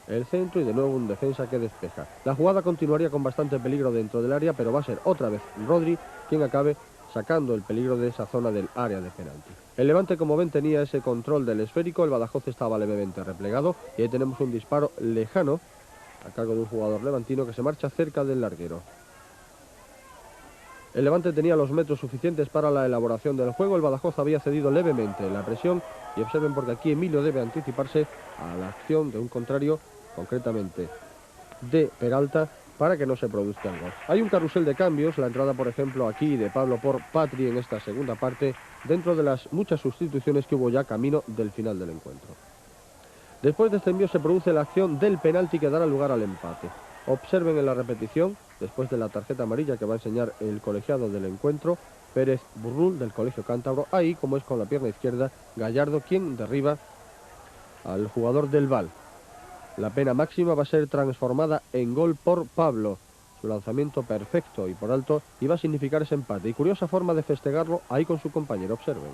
K: el centro y de nuevo un defensa que despeja. La jugada continuaría con bastante peligro dentro del área, pero va a ser otra vez Rodri quien acabe sacando el peligro de esa zona del área de penalti. El Levante, como ven, tenía ese control del esférico, el Badajoz estaba levemente replegado y ahí tenemos un disparo lejano a cargo de un jugador levantino que se marcha cerca del larguero. El Levante tenía los metros suficientes para la elaboración del juego, el Badajoz había cedido levemente la presión y observen porque aquí Emilio debe anticiparse a la acción de un contrario, concretamente de Peralta, para que no se produzca el gol. Hay un carrusel de cambios, la entrada por ejemplo aquí de Pablo por Patri en esta segunda parte, dentro de las muchas sustituciones que hubo ya camino del final del encuentro. Después de este envío se produce la acción del penalti que dará lugar al empate. Observen en la repetición, después de la tarjeta amarilla que va a enseñar el colegiado del encuentro, Pérez Burrul del Colegio Cántabro, ahí como es con la pierna izquierda, Gallardo quien derriba al jugador del Val. La pena máxima va a ser transformada en gol por Pablo. Su lanzamiento perfecto y por alto iba a significar ese empate. Y curiosa forma de festejarlo ahí con su compañero, observen.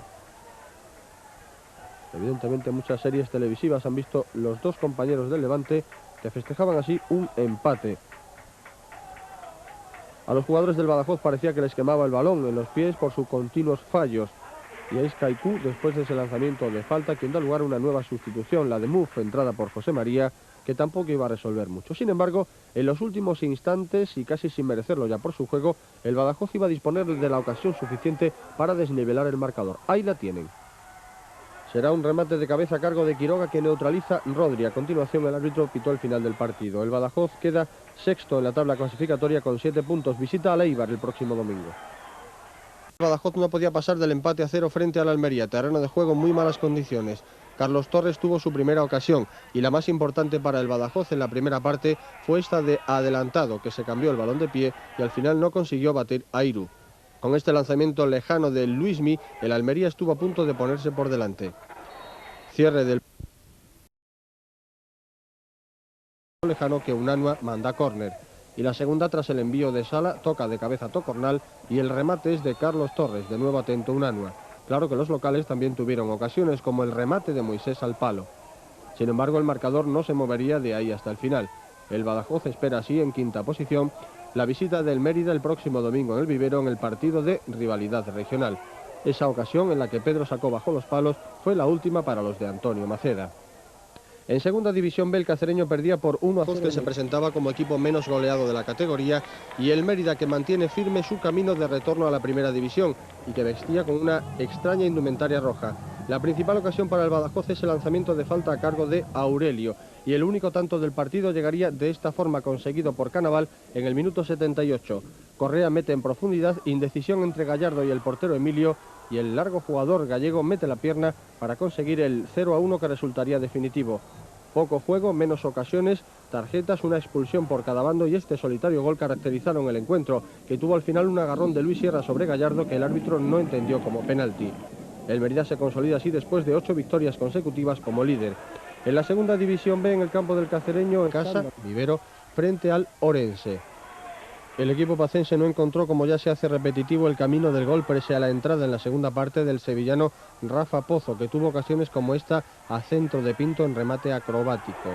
K: Evidentemente muchas series televisivas han visto los dos compañeros del Levante que festejaban así un empate. A los jugadores del Badajoz parecía que les quemaba el balón en los pies por sus continuos fallos. Y ahí es Kaiku, después de ese lanzamiento de falta, quien da lugar a una nueva sustitución, la de Muff, entrada por José María, que tampoco iba a resolver mucho. Sin embargo, en los últimos instantes, y casi sin merecerlo ya por su juego, el Badajoz iba a disponer de la ocasión suficiente para desnivelar el marcador. Ahí la tienen. Será un remate de cabeza a cargo de Quiroga que neutraliza Rodri. A continuación el árbitro pitó el final del partido. El Badajoz queda sexto en la tabla clasificatoria con 7 puntos. Visita a Eibar el próximo domingo. El Badajoz no podía pasar del empate a 0 frente al Almería. Terreno de juego en muy malas condiciones. Carlos Torres tuvo su primera ocasión y la más importante para el Badajoz en la primera parte fue esta de adelantado, que se cambió el balón de pie y al final no consiguió batir a Iru. Con este lanzamiento lejano de Luismi, el Almería estuvo a punto de ponerse por delante. Cierre del lejano que Unanua manda córner. Y la segunda, tras el envío de Sala, toca de cabeza a Tocornal y el remate es de Carlos Torres, de nuevo atento Unanua. Claro que los locales también tuvieron ocasiones, como el remate de Moisés al palo. Sin embargo, el marcador no se movería de ahí hasta el final. El Badajoz espera así en quinta posición la visita del Mérida el próximo domingo en el Vivero en el partido de rivalidad regional. Esa ocasión en la que Pedro sacó bajo los palos fue la última para los de Antonio Maceda. En segunda división B el Cacereño perdía por 1-0, que se presentaba como equipo menos goleado de la categoría, y el Mérida que mantiene firme su camino de retorno a la primera división y que vestía con una extraña indumentaria roja. La principal ocasión para el Badajoz es el lanzamiento de falta a cargo de Aurelio y el único tanto del partido llegaría de esta forma, conseguido por Canaval en el minuto 78. Correa mete en profundidad, indecisión entre Gallardo y el portero Emilio, y el largo jugador gallego mete la pierna para conseguir el 0-1 que resultaría definitivo. Poco juego, menos ocasiones, tarjetas, una expulsión por cada bando y este solitario gol caracterizaron el encuentro, que tuvo al final un agarrón de Luis Sierra sobre Gallardo que el árbitro no entendió como penalti. El Mérida se consolida así después de 8 victorias consecutivas como líder. En la segunda división B, en el campo del Cacereño, en casa, Vivero, frente al Orense. El equipo pacense no encontró, como ya se hace repetitivo, el camino del gol pese a la entrada en la segunda parte del sevillano Rafa Pozo, que tuvo ocasiones como esta a centro de Pinto en remate acrobático.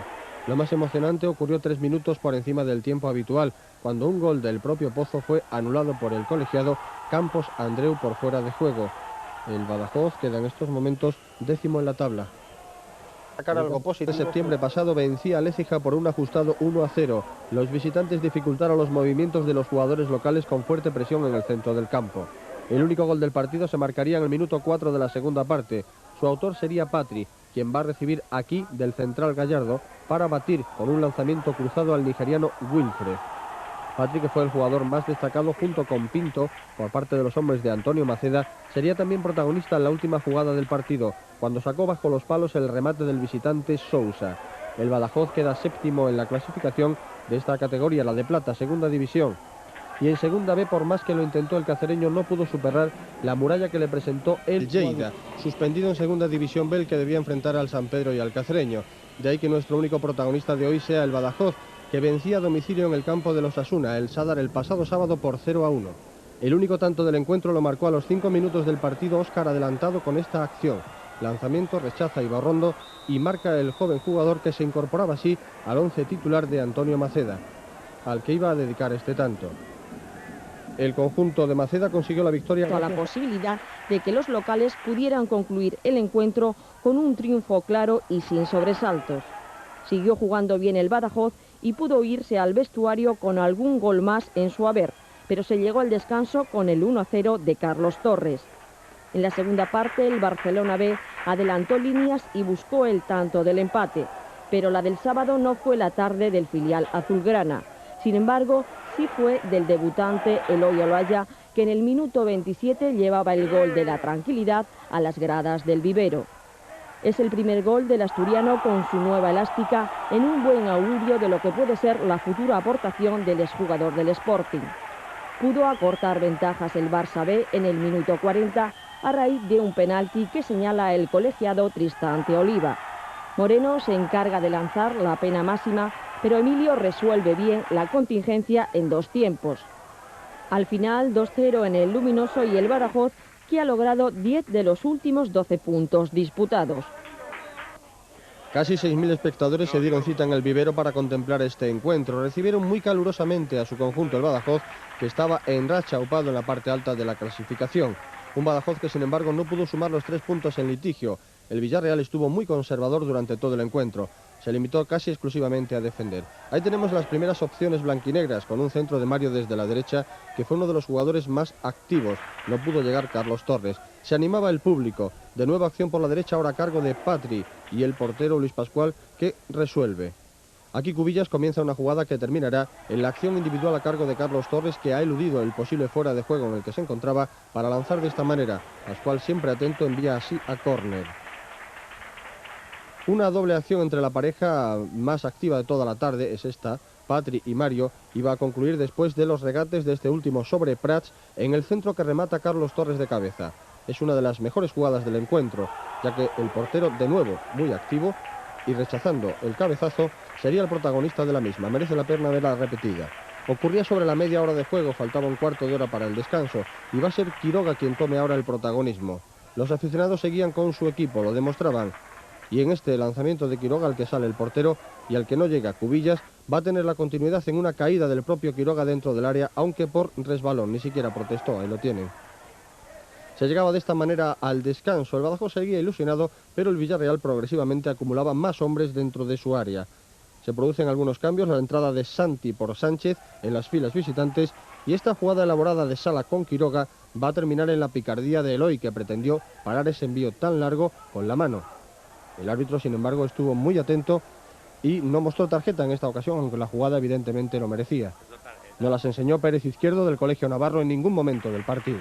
K: Lo más emocionante ocurrió 3 minutos por encima del tiempo habitual, cuando un gol del propio Pozo fue anulado por el colegiado Campos Andreu por fuera de juego. El Badajoz queda en estos momentos 10º en la tabla. Sacar algo positivo. En septiembre pasado vencía a Lécija por un ajustado 1-0. Los visitantes dificultaron los movimientos de los jugadores locales con fuerte presión en el centro del campo. El único gol del partido se marcaría en el minuto 4 de la segunda parte. Su autor sería Patri, quien va a recibir aquí del central Gallardo para batir con un lanzamiento cruzado al nigeriano Wilfred. Patri, que fue el jugador más destacado junto con Pinto por parte de los hombres de Antonio Maceda, sería también protagonista en la última jugada del partido, cuando sacó bajo los palos el remate del visitante Sousa. El Badajoz queda 7º en la clasificación de esta categoría, la de plata, segunda división. Y en segunda B, por más que lo intentó, el cacereño no pudo superar la muralla que le presentó el Lleida, suspendido en segunda división B, el que debía enfrentar al San Pedro y al Cacereño. De ahí que nuestro único protagonista de hoy sea el Badajoz, que vencía a domicilio en el campo de los Asuna, el Sadar, el pasado sábado por 0-1. El único tanto del encuentro lo marcó a los 5 minutos del partido Óscar Adelantado con esta acción. lanzamiento, rechaza Ibarrondo y marca el joven jugador que se incorporaba así al once titular de Antonio Maceda, al que iba a dedicar este tanto. El conjunto de Maceda consiguió la victoria
O: a la posibilidad de que los locales pudieran concluir el encuentro con un triunfo claro y sin sobresaltos. Siguió jugando bien el Badajoz y pudo irse al vestuario con algún gol más en su haber, pero se llegó al descanso con el 1-0 de Carlos Torres. En la segunda parte el Barcelona B adelantó líneas y buscó el tanto del empate, pero la del sábado no fue la tarde del filial azulgrana. Sin embargo, sí fue del debutante Eloy Olaya, que en el minuto 27 llevaba el gol de la tranquilidad a las gradas del vivero. Es el primer gol del asturiano con su nueva elástica, en un buen augurio de lo que puede ser la futura aportación del exjugador del Sporting. Pudo acortar ventajas el Barça B en el minuto 40 a raíz de un penalti que señala el colegiado Tristante Oliva. Moreno se encarga de lanzar la pena máxima, pero Emilio resuelve bien la contingencia en dos tiempos. Al final 2-0 en el Luminoso y el Badajoz, que ha logrado 10 de los últimos 12 puntos disputados.
K: Casi 6.000 espectadores se dieron cita en el vivero para contemplar este encuentro. Recibieron muy calurosamente a su conjunto el Badajoz, que estaba en racha upado en la parte alta de la clasificación. Un Badajoz que sin embargo no pudo sumar los 3 puntos en litigio. El Villarreal estuvo muy conservador durante todo el encuentro. Se limitó casi exclusivamente a defender. Ahí tenemos las primeras opciones blanquinegras, con un centro de Mario desde la derecha, que fue uno de los jugadores más activos. No pudo llegar Carlos Torres. Se animaba el público. De nuevo acción por la derecha, ahora a cargo de Patri, y el portero Luis Pascual, que resuelve. Aquí Cubillas comienza una jugada que terminará en la acción individual a cargo de Carlos Torres, que ha eludido el posible fuera de juego en el que se encontraba para lanzar de esta manera. Pascual, siempre atento, envía así a córner. Una doble acción entre la pareja más activa de toda la tarde es esta. Patri y Mario iba a concluir después de los regates de este último sobre Prats en el centro que remata Carlos Torres de cabeza. Es una de las mejores jugadas del encuentro, ya que el portero, de nuevo muy activo y rechazando el cabezazo, sería el protagonista de la misma. Merece la pena verla repetida. Ocurría sobre la media hora de juego, faltaba un cuarto de hora para el descanso y va a ser Quiroga quien tome ahora el protagonismo. Los aficionados seguían con su equipo, lo demostraban. Y en este lanzamiento de Quiroga, al que sale el portero y al que no llega Cubillas, va a tener la continuidad en una caída del propio Quiroga dentro del área, aunque por resbalón, ni siquiera protestó, ahí lo tienen. Se llegaba de esta manera al descanso, el Badajoz seguía ilusionado, pero el Villarreal progresivamente acumulaba más hombres dentro de su área. Se producen algunos cambios, la entrada de Santi por Sánchez en las filas visitantes, y esta jugada elaborada de Sala con Quiroga va a terminar en la picardía de Eloy, que pretendió parar ese envío tan largo con la mano. El árbitro, sin embargo, estuvo muy atento y no mostró tarjeta en esta ocasión, aunque la jugada evidentemente lo merecía. No las enseñó Pérez Izquierdo del Colegio Navarro en ningún momento del partido.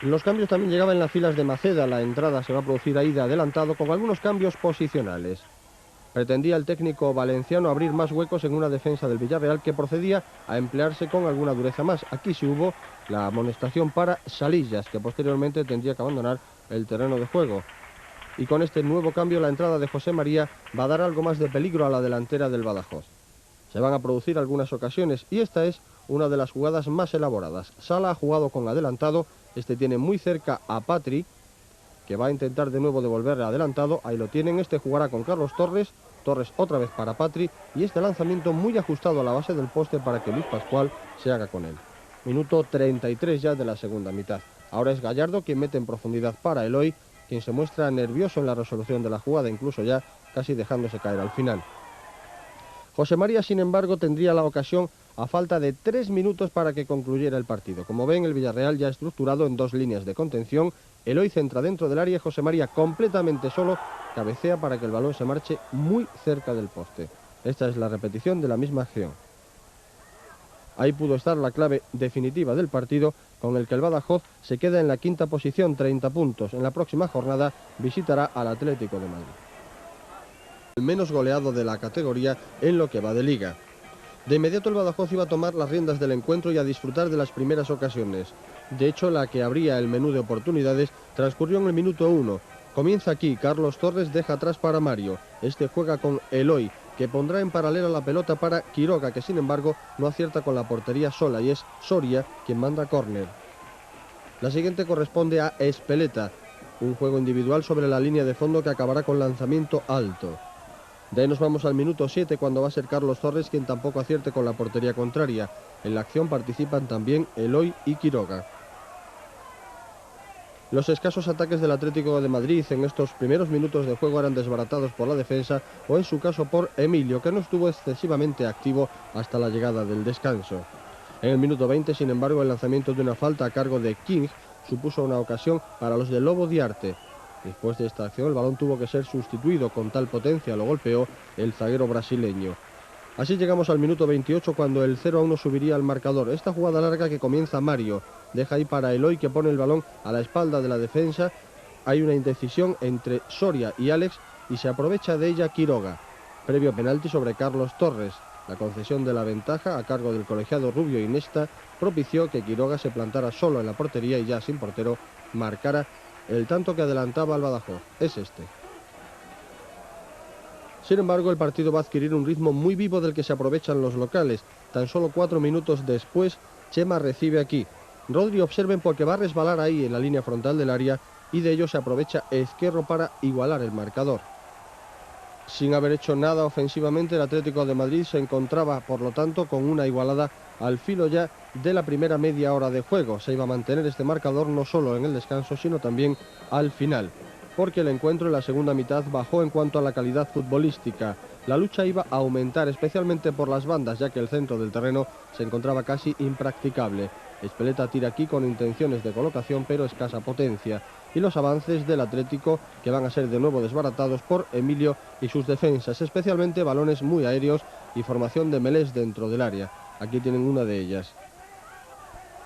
K: Los cambios también llegaban en las filas de Maceda. La entrada se va a producir ahí de adelantado con algunos cambios posicionales. Pretendía el técnico valenciano abrir más huecos en una defensa del Villarreal que procedía a emplearse con alguna dureza más. Aquí sí hubo la amonestación para Salillas, que posteriormente tendría que abandonar el terreno de juego. Y con este nuevo cambio la entrada de José María va a dar algo más de peligro a la delantera del Badajoz. Se van a producir algunas ocasiones y esta es una de las jugadas más elaboradas. Sala ha jugado con adelantado, este tiene muy cerca a Patri, que va a intentar de nuevo devolverle adelantado, ahí lo tienen, este jugará con Carlos Torres, Torres otra vez para Patri y este lanzamiento muy ajustado a la base del poste para que Luis Pascual se haga con él. Minuto 33 ya de la segunda mitad. Ahora es Gallardo quien mete en profundidad para Eloy, quien se muestra nervioso en la resolución de la jugada, incluso ya casi dejándose caer al final. José María, sin embargo, tendría la ocasión a falta de 3 minutos para que concluyera el partido. Como ven, el Villarreal ya estructurado en dos líneas de contención. Eloy centra dentro del área y José María completamente solo cabecea para que el balón se marche muy cerca del poste. Esta es la repetición de la misma acción. Ahí pudo estar la clave definitiva del partido, con el que el Badajoz se queda en la quinta posición, 30 puntos. En la próxima jornada visitará al Atlético de Madrid. El menos goleado de la categoría en lo que va de liga. De inmediato el Badajoz iba a tomar las riendas del encuentro y a disfrutar de las primeras ocasiones. De hecho, la que abría el menú de oportunidades transcurrió en el minuto 1. Comienza aquí, Carlos Torres deja atrás para Mario. Este juega con Eloy, que pondrá en paralelo la pelota para Quiroga, que sin embargo no acierta con la portería sola y es Soria quien manda córner. La siguiente corresponde a Espeleta, un juego individual sobre la línea de fondo que acabará con lanzamiento alto. De ahí nos vamos al minuto 7, cuando va a ser Carlos Torres quien tampoco acierte con la portería contraria. En la acción participan también Eloy y Quiroga. Los escasos ataques del Atlético de Madrid en estos primeros minutos de juego eran desbaratados por la defensa, o en su caso por Emilio, que no estuvo excesivamente activo hasta la llegada del descanso. En el minuto 20, sin embargo, el lanzamiento de una falta a cargo de King supuso una ocasión para los de Lobo Diarte. Después de esta acción, el balón tuvo que ser sustituido. Con tal potencia lo golpeó el zaguero brasileño. Así llegamos al minuto 28, cuando el 0-1 subiría al marcador. Esta jugada larga que comienza Mario deja ahí para Eloy, que pone el balón a la espalda de la defensa. Hay una indecisión entre Soria y Alex y se aprovecha de ella Quiroga. Previo penalti sobre Carlos Torres. La concesión de la ventaja a cargo del colegiado Rubio Inesta propició que Quiroga se plantara solo en la portería y ya sin portero marcara el tanto que adelantaba al Badajoz. Es este. Sin embargo, el partido va a adquirir un ritmo muy vivo del que se aprovechan los locales. Tan solo 4 minutos después, Chema recibe aquí. Rodri, observen, porque va a resbalar ahí en la línea frontal del área y de ello se aprovecha Ezquerro para igualar el marcador. Sin haber hecho nada ofensivamente, el Atlético de Madrid se encontraba, por lo tanto, con una igualada al filo ya de la primera media hora de juego. Se iba a mantener este marcador no solo en el descanso, sino también al final, porque el encuentro en la segunda mitad bajó en cuanto a la calidad futbolística. La lucha iba a aumentar, especialmente por las bandas, ya que el centro del terreno se encontraba casi impracticable. Espeleta tira aquí con intenciones de colocación, pero escasa potencia. Y los avances del Atlético, que van a ser de nuevo desbaratados por Emilio y sus defensas, especialmente balones muy aéreos y formación de melés dentro del área. Aquí tienen una de ellas.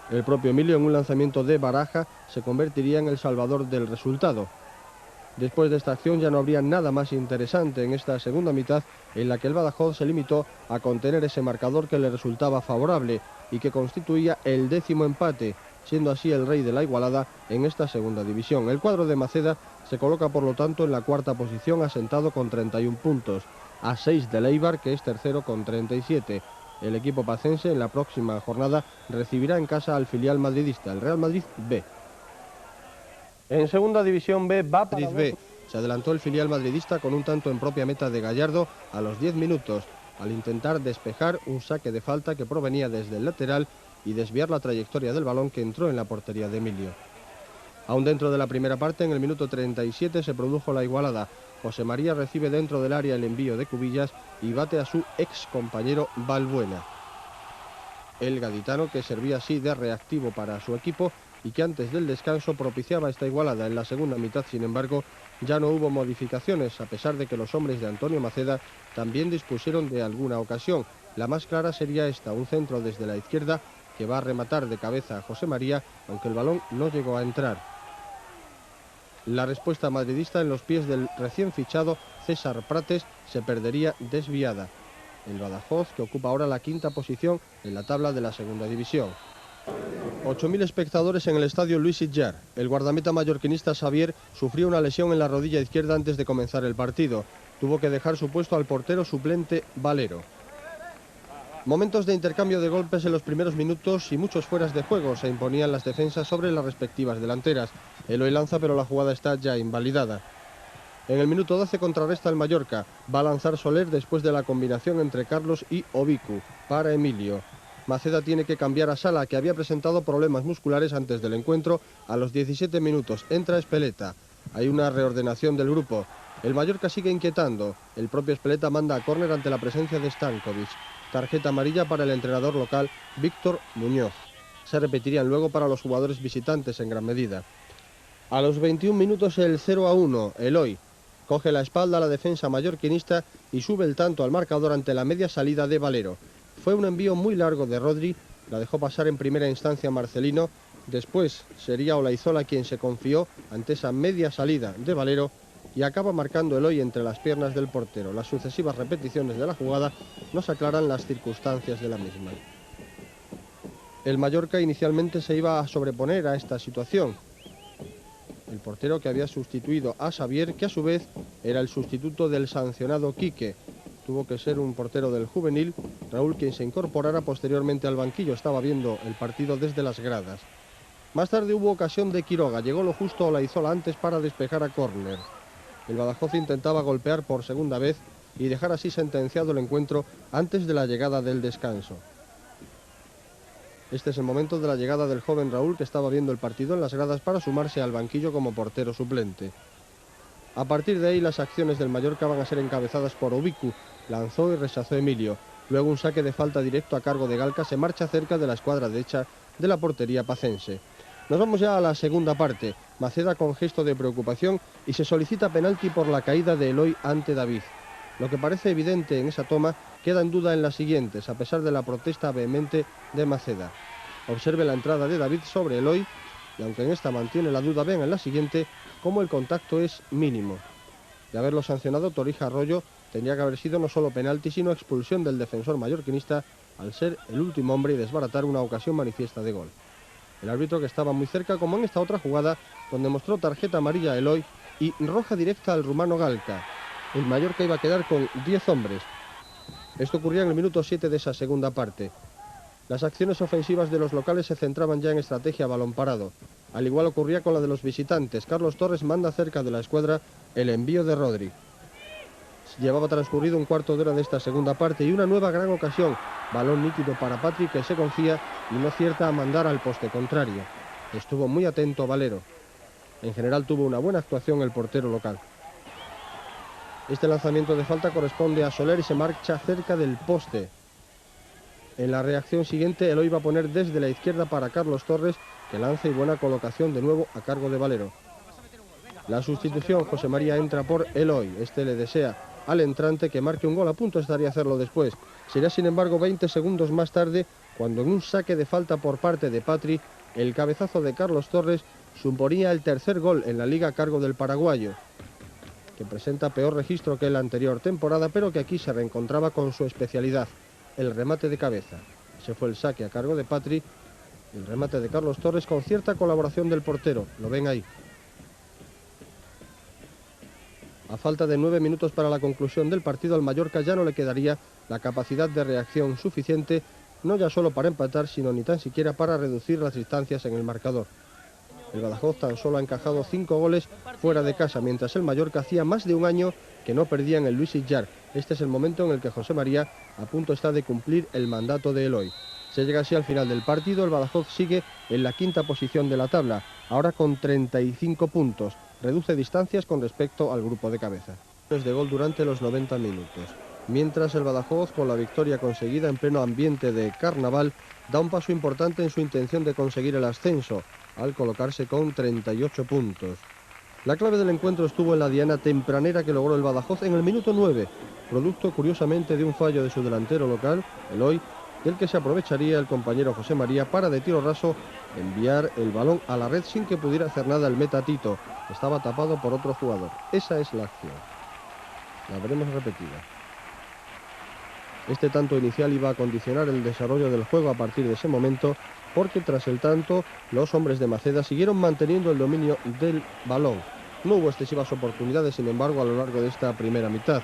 K: El propio Emilio, en un lanzamiento de baraja, se convertiría en el salvador del resultado. Después de esta acción ya no habría nada más interesante en esta segunda mitad, en la que el Badajoz se limitó a contener ese marcador que le resultaba favorable y que constituía el 10º empate, siendo así el rey de la igualada en esta segunda división. El cuadro de Maceda se coloca por lo tanto en la cuarta posición, asentado con 31 puntos, a 6 del Eibar, que es tercero con 37. El equipo pacense en la próxima jornada recibirá en casa al filial madridista, el Real Madrid B. En segunda división B va para B. Se adelantó el filial madridista con un tanto en propia meta de Gallardo a los 10 minutos, al intentar despejar un saque de falta que provenía desde el lateral y desviar la trayectoria del balón que entró en la portería de Emilio. Aún dentro de la primera parte, en el minuto 37, se produjo la igualada. José María recibe dentro del área el envío de Cubillas y bate a su ex compañero Balbuena. El gaditano, que servía así de reactivo para su equipo y que antes del descanso propiciaba esta igualada. En la segunda mitad, sin embargo, ya no hubo modificaciones, a pesar de que los hombres de Antonio Maceda también dispusieron de alguna ocasión. La más clara sería esta, un centro desde la izquierda que va a rematar de cabeza a José María, aunque el balón no llegó a entrar. La respuesta madridista en los pies del recién fichado César Prates se perdería desviada. El Badajoz, que ocupa ahora la quinta posición en la tabla de la segunda división. 8.000 espectadores en el estadio Luis Sitjar. El guardameta mallorquinista Xavier sufrió una lesión en la rodilla izquierda antes de comenzar el partido. Tuvo que dejar su puesto al portero suplente Valero. Momentos de intercambio de golpes en los primeros minutos y muchos fueras de juego. Se imponían las defensas sobre las respectivas delanteras. Eloy lanza, pero la jugada está ya invalidada. En el minuto 12 contrarresta el Mallorca. Va a lanzar Soler después de la combinación entre Carlos y Obiku para Emilio. Maceda tiene que cambiar a Sala, que había presentado problemas musculares antes del encuentro. A los 17 minutos entra Espeleta. Hay una reordenación del grupo. El Mallorca sigue inquietando. El propio Espeleta manda a córner ante la presencia de Stankovic. Tarjeta amarilla para el entrenador local, Víctor Muñoz. Se repetirían luego para los jugadores visitantes en gran medida. A los 21 minutos el 0-1, Eloy coge la espalda a la defensa mallorquinista y sube el tanto al marcador ante la media salida de Valero. Fue un envío muy largo de Rodri, la dejó pasar en primera instancia Marcelino, después sería Olaizola quien se confió ante esa media salida de Valero y acaba marcando Eloy entre las piernas del portero. Las sucesivas repeticiones de la jugada nos aclaran las circunstancias de la misma. El Mallorca inicialmente se iba a sobreponer a esta situación. El portero que había sustituido a Xavier, que a su vez era el sustituto del sancionado Quique. Tuvo que ser un portero del juvenil, Raúl, quien se incorporara posteriormente al banquillo. Estaba viendo el partido desde las gradas. Más tarde hubo ocasión de Quiroga, llegó lo justo Olaizola antes para despejar a córner. El Badajoz intentaba golpear por segunda vez y dejar así sentenciado el encuentro antes de la llegada del descanso. Este es el momento de la llegada del joven Raúl, que estaba viendo el partido en las gradas para sumarse al banquillo como portero suplente. A partir de ahí las acciones del Mallorca van a ser encabezadas por Obiku, lanzó y rechazó Emilio. Luego un saque de falta directo a cargo de Galca se marcha cerca de la escuadra derecha de la portería pacense. Nos vamos ya a la segunda parte. Maceda con gesto de preocupación y se solicita penalti por la caída de Eloy ante David. Lo que parece evidente en esa toma queda en duda en las siguientes, a pesar de la protesta vehemente de Maceda. Observe la entrada de David sobre Eloy y aunque en esta mantiene la duda, vean en la siguiente cómo el contacto es mínimo. De haberlo sancionado, Torija Arroyo tendría que haber sido no solo penalti, sino expulsión del defensor mallorquinista al ser el último hombre y desbaratar una ocasión manifiesta de gol. El árbitro, que estaba muy cerca, como en esta otra jugada, donde mostró tarjeta amarilla a Eloy y roja directa al rumano Galca. El Mallorca iba a quedar con 10 hombres. Esto ocurría en el minuto 7 de esa segunda parte. Las acciones ofensivas de los locales se centraban ya en estrategia a balón parado. Al igual ocurría con la de los visitantes. Carlos Torres manda cerca de la escuadra el envío de Rodri. Llevaba transcurrido un cuarto de hora de esta segunda parte y una nueva gran ocasión. Balón nítido para Patrick, que se confía y no acierta a mandar al poste contrario. Estuvo muy atento Valero. En general tuvo una buena actuación el portero local. Este lanzamiento de falta corresponde a Soler y se marcha cerca del poste. En la reacción siguiente, Eloy va a poner desde la izquierda para Carlos Torres, que lanza y buena colocación de nuevo a cargo de Valero. La sustitución, José María entra por Eloy. Este le desea al entrante que marque un gol, a punto estaría hacerlo después. Sería sin embargo 20 segundos más tarde cuando en un saque de falta por parte de Patri, el cabezazo de Carlos Torres suponía el tercer gol en la liga a cargo del paraguayo, que presenta peor registro que la anterior temporada, pero que aquí se reencontraba con su especialidad, el remate de cabeza. Se fue el saque a cargo de Patri, el remate de Carlos Torres con cierta colaboración del portero, lo ven ahí. A falta de 9 minutos para la conclusión del partido, al Mallorca ya no le quedaría la capacidad de reacción suficiente, no ya solo para empatar, sino ni tan siquiera para reducir las distancias en el marcador. El Badajoz tan solo ha encajado 5 goles fuera de casa, mientras el Mallorca hacía más de un año que no perdía en el Luis Illar. Este es el momento en el que José María a punto está de cumplir el mandato de Eloy. Se llega así al final del partido, el Badajoz sigue en la quinta posición de la tabla, ahora con 35 puntos. Reduce distancias con respecto al grupo de cabeza. De gol durante los 90 minutos. Mientras el Badajoz, con la victoria conseguida en pleno ambiente de carnaval, da un paso importante en su intención de conseguir el ascenso, al colocarse con 38 puntos. La clave del encuentro estuvo en la diana tempranera que logró el Badajoz en el minuto 9, producto curiosamente de un fallo de su delantero local, Eloy, del que se aprovecharía el compañero José María para de tiro raso enviar el balón a la red sin que pudiera hacer nada el meta Tito. Estaba tapado por otro jugador. Esa es la acción. La veremos repetida. Este tanto inicial iba a condicionar el desarrollo del juego a partir de ese momento, porque tras el tanto los hombres de Maceda siguieron manteniendo el dominio del balón. No hubo excesivas oportunidades, sin embargo, a lo largo de esta primera mitad.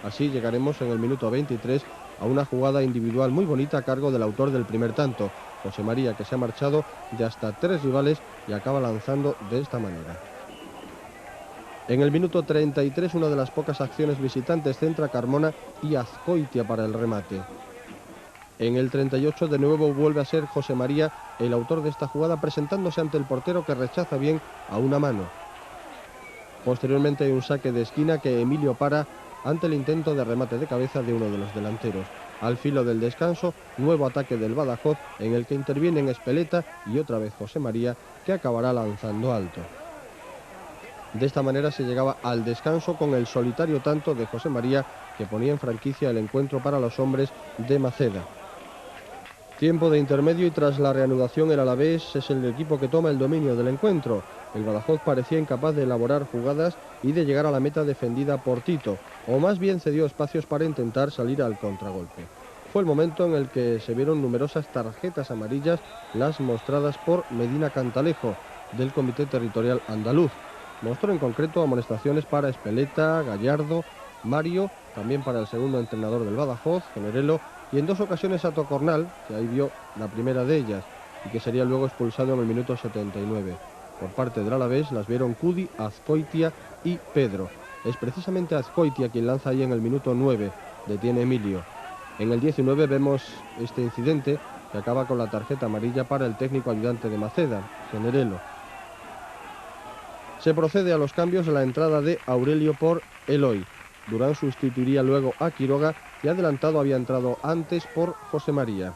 K: Así llegaremos en el minuto 23 a una jugada individual muy bonita a cargo del autor del primer tanto, José María, que se ha marchado de hasta 3 rivales y acaba lanzando de esta manera. En el minuto 33, una de las pocas acciones visitantes centra Carmona y Azcoitia para el remate. En el 38 de nuevo vuelve a ser José María el autor de esta jugada, presentándose ante el portero, que rechaza bien a una mano. Posteriormente hay un saque de esquina que Emilio para ante el intento de remate de cabeza de uno de los delanteros. Al filo del descanso, nuevo ataque del Badajoz en el que intervienen Espeleta y otra vez José María, que acabará lanzando alto. De esta manera se llegaba al descanso con el solitario tanto de José María, que ponía en franquicia el encuentro para los hombres de Maceda. Tiempo de intermedio y tras la reanudación el Alavés es el equipo que toma el dominio del encuentro. El Badajoz parecía incapaz de elaborar jugadas y de llegar a la meta defendida por Tito, o más bien cedió espacios para intentar salir al contragolpe. Fue el momento en el que se vieron numerosas tarjetas amarillas, las mostradas por Medina Cantalejo, del Comité Territorial Andaluz. Mostró en concreto amonestaciones para Espeleta, Gallardo, Mario, también para el segundo entrenador del Badajoz, Generelo, y en 2 ocasiones a Tocornal, que ahí vio la primera de ellas. y que sería luego expulsado en el minuto 79. Por parte del Alavés las vieron Cudi, Azcoitia y Pedro. Es precisamente Azcoitia quien lanza ahí en el minuto 9, detiene Emilio. En el 19 vemos este incidente que acaba con la tarjeta amarilla para el técnico ayudante de Maceda, Generelo. Se procede a los cambios a la entrada de Aurelio por Eloy. Durán sustituiría luego a Quiroga y adelantado había entrado antes por José María.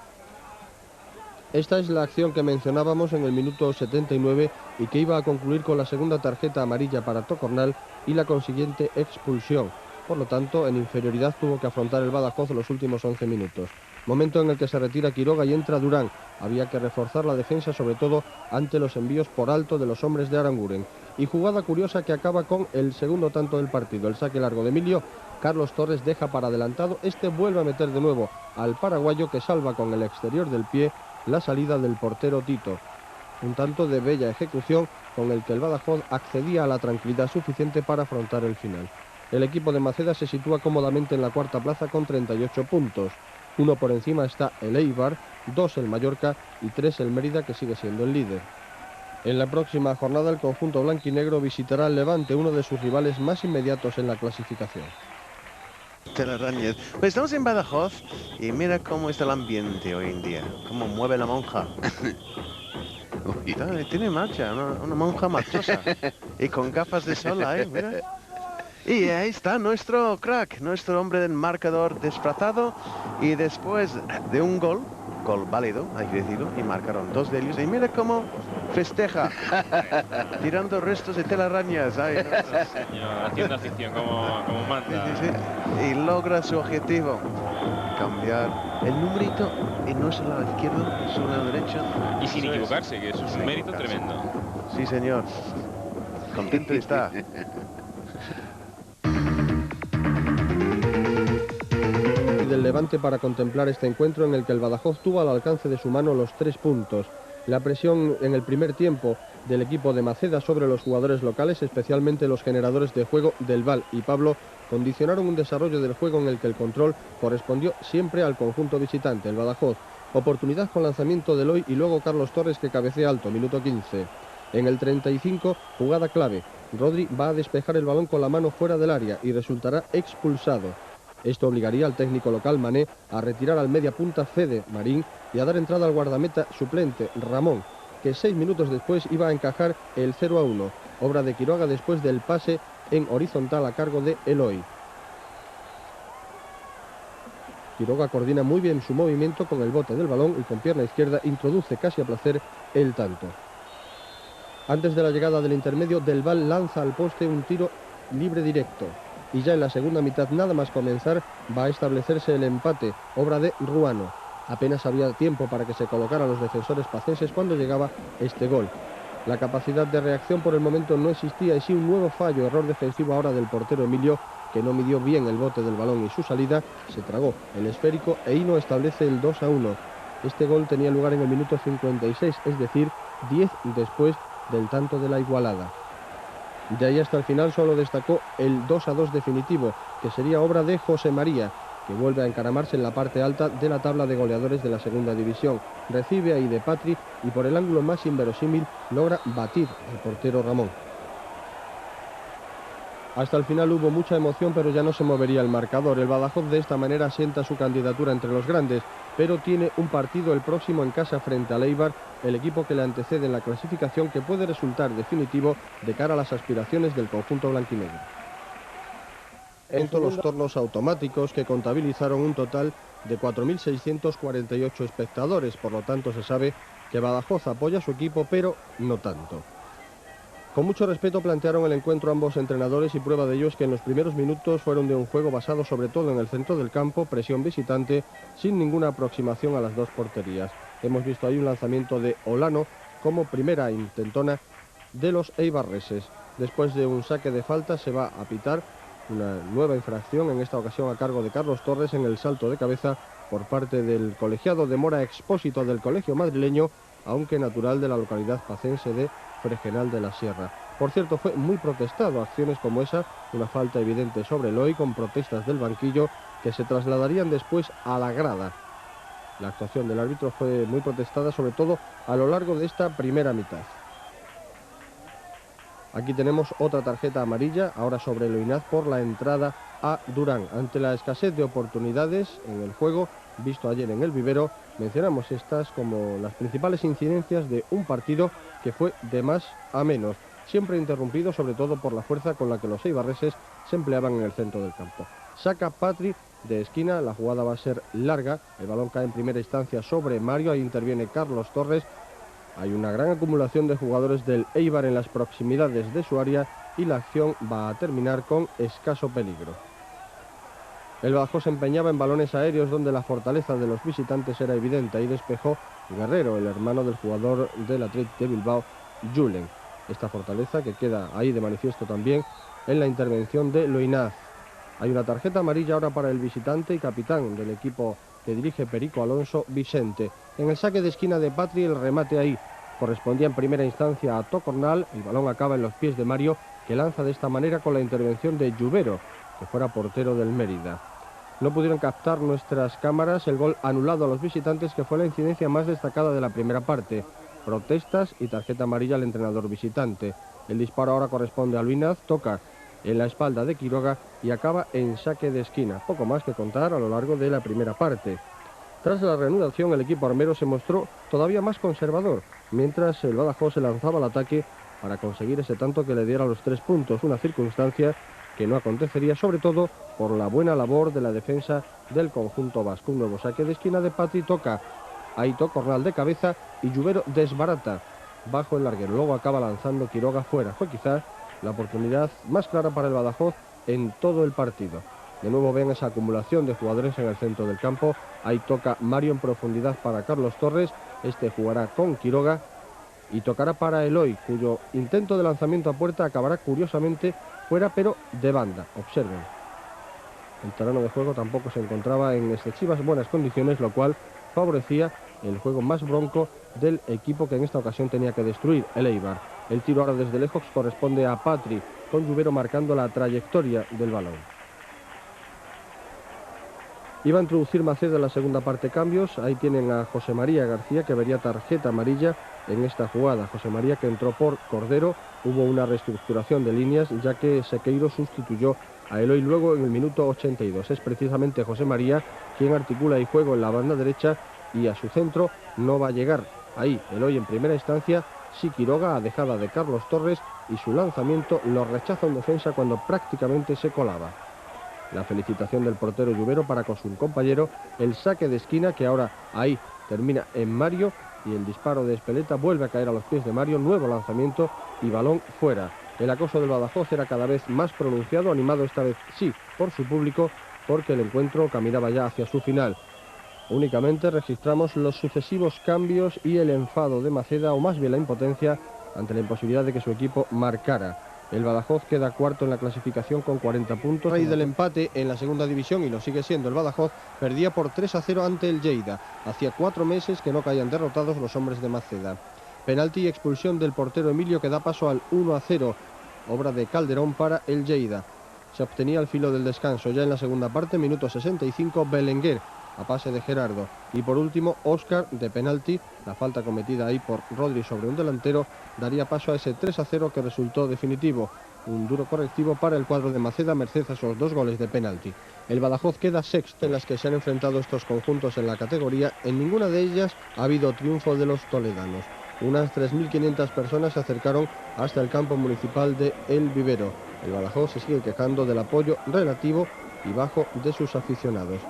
K: Esta es la acción que mencionábamos en el minuto 79 y que iba a concluir con la segunda tarjeta amarilla para Tocornal y la consiguiente expulsión. Por lo tanto, en inferioridad tuvo que afrontar el Badajoz los últimos 11 minutos. Momento en el que se retira Quiroga y entra Durán. Había que reforzar la defensa, sobre todo ante los envíos por alto de los hombres de Aranguren. Y jugada curiosa que acaba con el segundo tanto del partido. El saque largo de Emilio. Carlos Torres deja para adelantado. Este vuelve a meter de nuevo al paraguayo, que salva con el exterior del pie la salida del portero Tito. Un tanto de bella ejecución con el que el Badajoz accedía a la tranquilidad suficiente para afrontar el final. El equipo de Maceda se sitúa cómodamente en la cuarta plaza con 38 puntos. 1 por encima está el Eibar, 2 el Mallorca y 3 el Mérida, que sigue siendo el líder. En la próxima jornada el conjunto blanquinegro visitará al Levante, uno de sus rivales más inmediatos en la clasificación.
P: Telarañas. Pues estamos en Badajoz y mira cómo está el ambiente hoy en día, cómo mueve la monja. Tiene marcha, una monja marchosa y con gafas de sol ahí, mira. Y ahí está nuestro crack, nuestro hombre del marcador desplazado, y después de un gol válido, hay que decirlo, y marcaron 2 de ellos, y mira cómo festeja, tirando restos de telarañas. Ahí, ¿no?
Q: Señor, haciendo afición como manda.
P: Sí, sí, sí. Y logra su objetivo, cambiar el numerito y no es el lado izquierdo, es el lado derecho.
Q: Y sin equivocarse, que eso es un mérito tremendo.
P: Sí, señor. Contento está.
K: Del Levante para contemplar este encuentro en el que el Badajoz tuvo al alcance de su mano los 3 puntos. La presión en el primer tiempo del equipo de Maceda sobre los jugadores locales, especialmente los generadores de juego Del Val y Pablo, condicionaron un desarrollo del juego en el que el control correspondió siempre al conjunto visitante, el Badajoz. Oportunidad con lanzamiento de Eloy y luego Carlos Torres, que cabecea alto, minuto 15. En el 35, jugada clave. Rodri va a despejar el balón con la mano fuera del área y resultará expulsado. Esto obligaría al técnico local Mané a retirar al media punta Fede Marín y a dar entrada al guardameta suplente Ramón, que 6 minutos después iba a encajar el 0-1, obra de Quiroga después del pase en horizontal a cargo de Eloy. Quiroga coordina muy bien su movimiento con el bote del balón y con pierna izquierda introduce casi a placer el tanto. Antes de la llegada del intermedio, Del Val lanza al poste un tiro libre directo. Y ya en la segunda mitad, nada más comenzar, va a establecerse el empate, obra de Ruano. Apenas había tiempo para que se colocaran los defensores pacenses cuando llegaba este gol. La capacidad de reacción por el momento no existía y sí un nuevo fallo, error defensivo ahora del portero Emilio, que no midió bien el bote del balón y su salida, se tragó el esférico e Hino establece el 2-1. Este gol tenía lugar en el minuto 56, es decir, 10 después del tanto de la igualada. De ahí hasta el final solo destacó el 2-2 definitivo, que sería obra de José María, que vuelve a encaramarse en la parte alta de la tabla de goleadores de la segunda división. Recibe ahí de Patri y por el ángulo más inverosímil logra batir al portero Ramón. Hasta el final hubo mucha emoción, pero ya no se movería el marcador. El Badajoz de esta manera asienta su candidatura entre los grandes, pero tiene un partido el próximo en casa frente al Eibar, el equipo que le antecede en la clasificación, que puede resultar definitivo de cara a las aspiraciones del conjunto blanquinegro. En todos los tornos automáticos, que contabilizaron un total de 4.648 espectadores, por lo tanto se sabe que Badajoz apoya a su equipo, pero no tanto. Con mucho respeto plantearon el encuentro ambos entrenadores y prueba de ello es que en los primeros minutos fueron de un juego basado sobre todo en el centro del campo, presión visitante, sin ninguna aproximación a las dos porterías. Hemos visto ahí un lanzamiento de Olano como primera intentona de los eibarreses. Después de un saque de falta se va a pitar una nueva infracción, en esta ocasión a cargo de Carlos Torres en el salto de cabeza por parte del colegiado de Mora, expósito del colegio madrileño, aunque natural de la localidad pacense de Fregenal de la Sierra. Por cierto, fue muy protestado, acciones como esa, una falta evidente sobre Eloy con protestas del banquillo que se trasladarían después a la grada. La actuación del árbitro fue muy protestada, sobre todo a lo largo de esta primera mitad. Aquí tenemos otra tarjeta amarilla, ahora sobre Loinaz por la entrada a Durán. Ante la escasez de oportunidades en el juego visto ayer en el Vivero, mencionamos estas como las principales incidencias de un partido que fue de más a menos, siempre interrumpido sobre todo por la fuerza con la que los eibarreses se empleaban en el centro del campo. Saca Patri de esquina, la jugada va a ser larga, el balón cae en primera instancia sobre Mario, ahí interviene Carlos Torres. Hay una gran acumulación de jugadores del Eibar en las proximidades de su área y la acción va a terminar con escaso peligro. El Badajoz se empeñaba en balones aéreos donde la fortaleza de los visitantes era evidente. Ahí despejó Guerrero, el hermano del jugador del Athletic de Bilbao, Julen. Esta fortaleza que queda ahí de manifiesto también en la intervención de Loinaz. Hay una tarjeta amarilla ahora para el visitante y capitán del equipo que dirige Perico Alonso, Vicente. En el saque de esquina de Patri, el remate ahí correspondía en primera instancia a Tocornal. El balón acaba en los pies de Mario, que lanza de esta manera con la intervención de Lluvero, que fuera portero del Mérida. No pudieron captar nuestras cámaras el gol anulado a los visitantes, que fue la incidencia más destacada de la primera parte. Protestas y tarjeta amarilla al entrenador visitante. El disparo ahora corresponde a Luinaz, toca en la espalda de Quiroga y acaba en saque de esquina. Poco más que contar a lo largo de la primera parte. Tras la reanudación, el equipo armero se mostró todavía más conservador, mientras el Badajoz se lanzaba al ataque para conseguir ese tanto que le diera los 3 puntos, una circunstancia que no acontecería, sobre todo por la buena labor de la defensa del conjunto vasco. Un nuevo saque de esquina de Patri, toca ahí Tocornal de cabeza y Lluvero desbarata bajo el larguero. Luego acaba lanzando Quiroga fuera. Fue quizá la oportunidad más clara para el Badajoz en todo el partido. De nuevo ven esa acumulación de jugadores en el centro del campo. Ahí toca Mario en profundidad para Carlos Torres. Este jugará con Quiroga y tocará para Eloy, cuyo intento de lanzamiento a puerta acabará curiosamente fuera, pero de banda. Observen. El terreno de juego tampoco se encontraba en excesivas buenas condiciones, lo cual favorecía el juego más bronco del equipo que en esta ocasión tenía que destruir, el Eibar. El tiro ahora desde lejos corresponde a Patri, con Lluvero marcando la trayectoria del balón. Iba a introducir Maceda en la segunda parte cambios. Ahí tienen a José María García, que vería tarjeta amarilla en esta jugada. José María, que entró por Cordero. Hubo una reestructuración de líneas, ya que Sequeiro sustituyó a Eloy luego en el minuto 82. Es precisamente José María quien articula el juego en la banda derecha y a su centro no va a llegar. Ahí Eloy en primera instancia, sí Quiroga a dejada de Carlos Torres y su lanzamiento lo rechaza un defensa cuando prácticamente se colaba. La felicitación del portero Lluvero para con su compañero, el saque de esquina que ahora ahí termina en Mario y el disparo de Espeleta vuelve a caer a los pies de Mario, nuevo lanzamiento y balón fuera. El acoso del Badajoz era cada vez más pronunciado, animado esta vez sí por su público, porque el encuentro caminaba ya hacia su final. Únicamente registramos los sucesivos cambios y el enfado de Maceda, o más bien la impotencia ante la imposibilidad de que su equipo marcara. El Badajoz queda cuarto en la clasificación con 40 puntos. Rey del empate en la segunda división, y lo sigue siendo el Badajoz, perdía por 3-0 ante el Lleida. Hacía 4 meses que no caían derrotados los hombres de Maceda. Penalti y expulsión del portero Emilio, que da paso al 1-0, obra de Calderón para el Lleida. Se obtenía al filo del descanso. Ya en la segunda parte, minuto 65, Belenguer a pase de Gerardo. Y por último, Óscar de penalti. La falta cometida ahí por Rodri sobre un delantero daría paso a ese 3-0 que resultó definitivo. Un duro correctivo para el cuadro de Maceda, merced a esos 2 goles de penalti. El Badajoz queda sexto en las que se han enfrentado estos conjuntos en la categoría. En ninguna de ellas ha habido triunfo de los toledanos. Unas 3.500 personas se acercaron hasta el campo municipal de El Vivero. El Badajoz se sigue quejando del apoyo relativo y bajo de sus aficionados.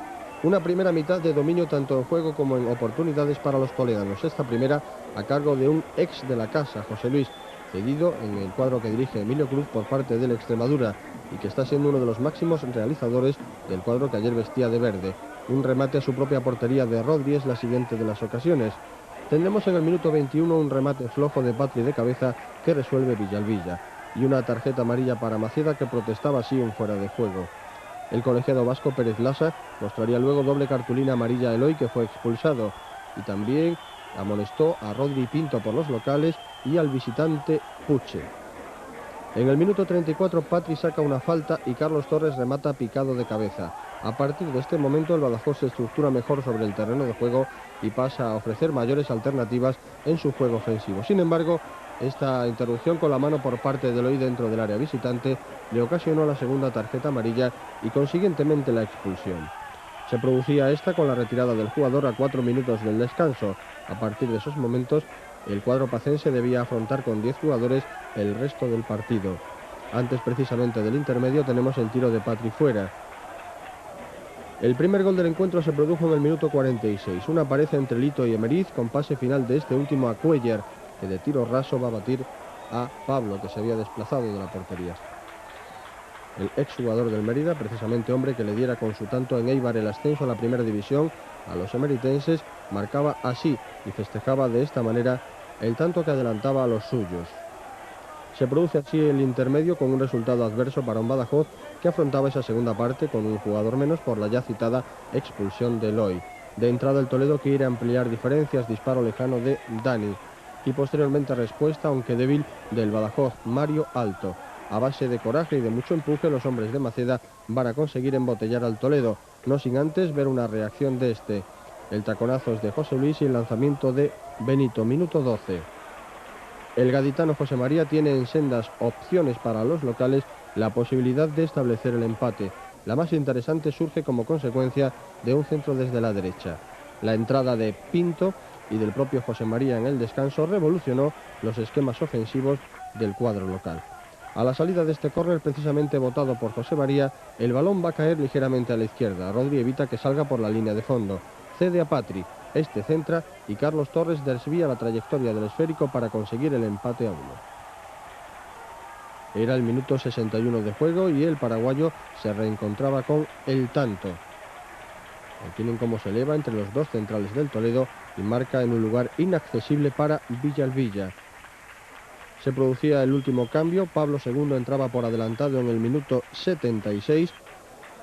K: Una primera mitad de dominio tanto en juego como en oportunidades para los toledanos. Esta primera a cargo de un ex de la casa, José Luis, cedido en el cuadro que dirige Emilio Cruz por parte del Extremadura y que está siendo uno de los máximos realizadores del cuadro que ayer vestía de verde. Un remate a su propia portería de Rodri es la siguiente de las ocasiones. Tendremos en el minuto 21 un remate flojo de Patri de cabeza que resuelve Villalvilla y una tarjeta amarilla para Maceda, que protestaba así un fuera de juego. El colegiado vasco Pérez Lasa mostraría luego doble cartulina amarilla a Eloy, que fue expulsado, y también amonestó a Rodri Pinto por los locales y al visitante Puche. En el minuto 34 Patri saca una falta y Carlos Torres remata picado de cabeza. A partir de este momento el Badajoz se estructura mejor sobre el terreno de juego y pasa a ofrecer mayores alternativas en su juego ofensivo. Sin embargo, esta interrupción con la mano por parte de Eloy dentro del área visitante le ocasionó la segunda tarjeta amarilla y consiguientemente la expulsión. Se producía esta con la retirada del jugador a 4 minutos del descanso. A partir de esos momentos, el cuadro pacense debía afrontar con 10 jugadores el resto del partido. Antes precisamente del intermedio tenemos el tiro de Patri fuera. El primer gol del encuentro se produjo en el minuto 46. Una pared entre Lito y Emeriz con pase final de este último a Cuellar, que de tiro raso va a batir a Pablo, que se había desplazado de la portería. El exjugador del Mérida, precisamente hombre que le diera con su tanto en Eibar el ascenso a la primera división a los emeritenses, marcaba así y festejaba de esta manera el tanto que adelantaba a los suyos. Se produce así el intermedio con un resultado adverso para un Badajoz que afrontaba esa segunda parte con un jugador menos por la ya citada expulsión de Eloy. De entrada el Toledo quiere ampliar diferencias, disparo lejano de Dani y posteriormente respuesta, aunque débil, del Badajoz, Mario Alto. A base de coraje y de mucho empuje, los hombres de Maceda van a conseguir embotellar al Toledo, no sin antes ver una reacción de este. El taconazo es de José Luis y el lanzamiento de Benito, minuto 12. El gaditano José María tiene en sendas opciones para los locales la posibilidad de establecer el empate. La más interesante surge como consecuencia de un centro desde la derecha. La entrada de Pinto y del propio José María en el descanso revolucionó los esquemas ofensivos del cuadro local. A la salida de este córner, precisamente botado por José María, el balón va a caer ligeramente a la izquierda. Rodri evita que salga por la línea de fondo. Cede a Patri. Este centra y Carlos Torres desvía la trayectoria del esférico para conseguir el empate a 1. Era el minuto 61 de juego y el paraguayo se reencontraba con el tanto. Ahí tienen cómo se eleva entre los dos centrales del Toledo y marca en un lugar inaccesible para Villalvilla. Se producía el último cambio, Pablo II entraba por adelantado en el minuto 76.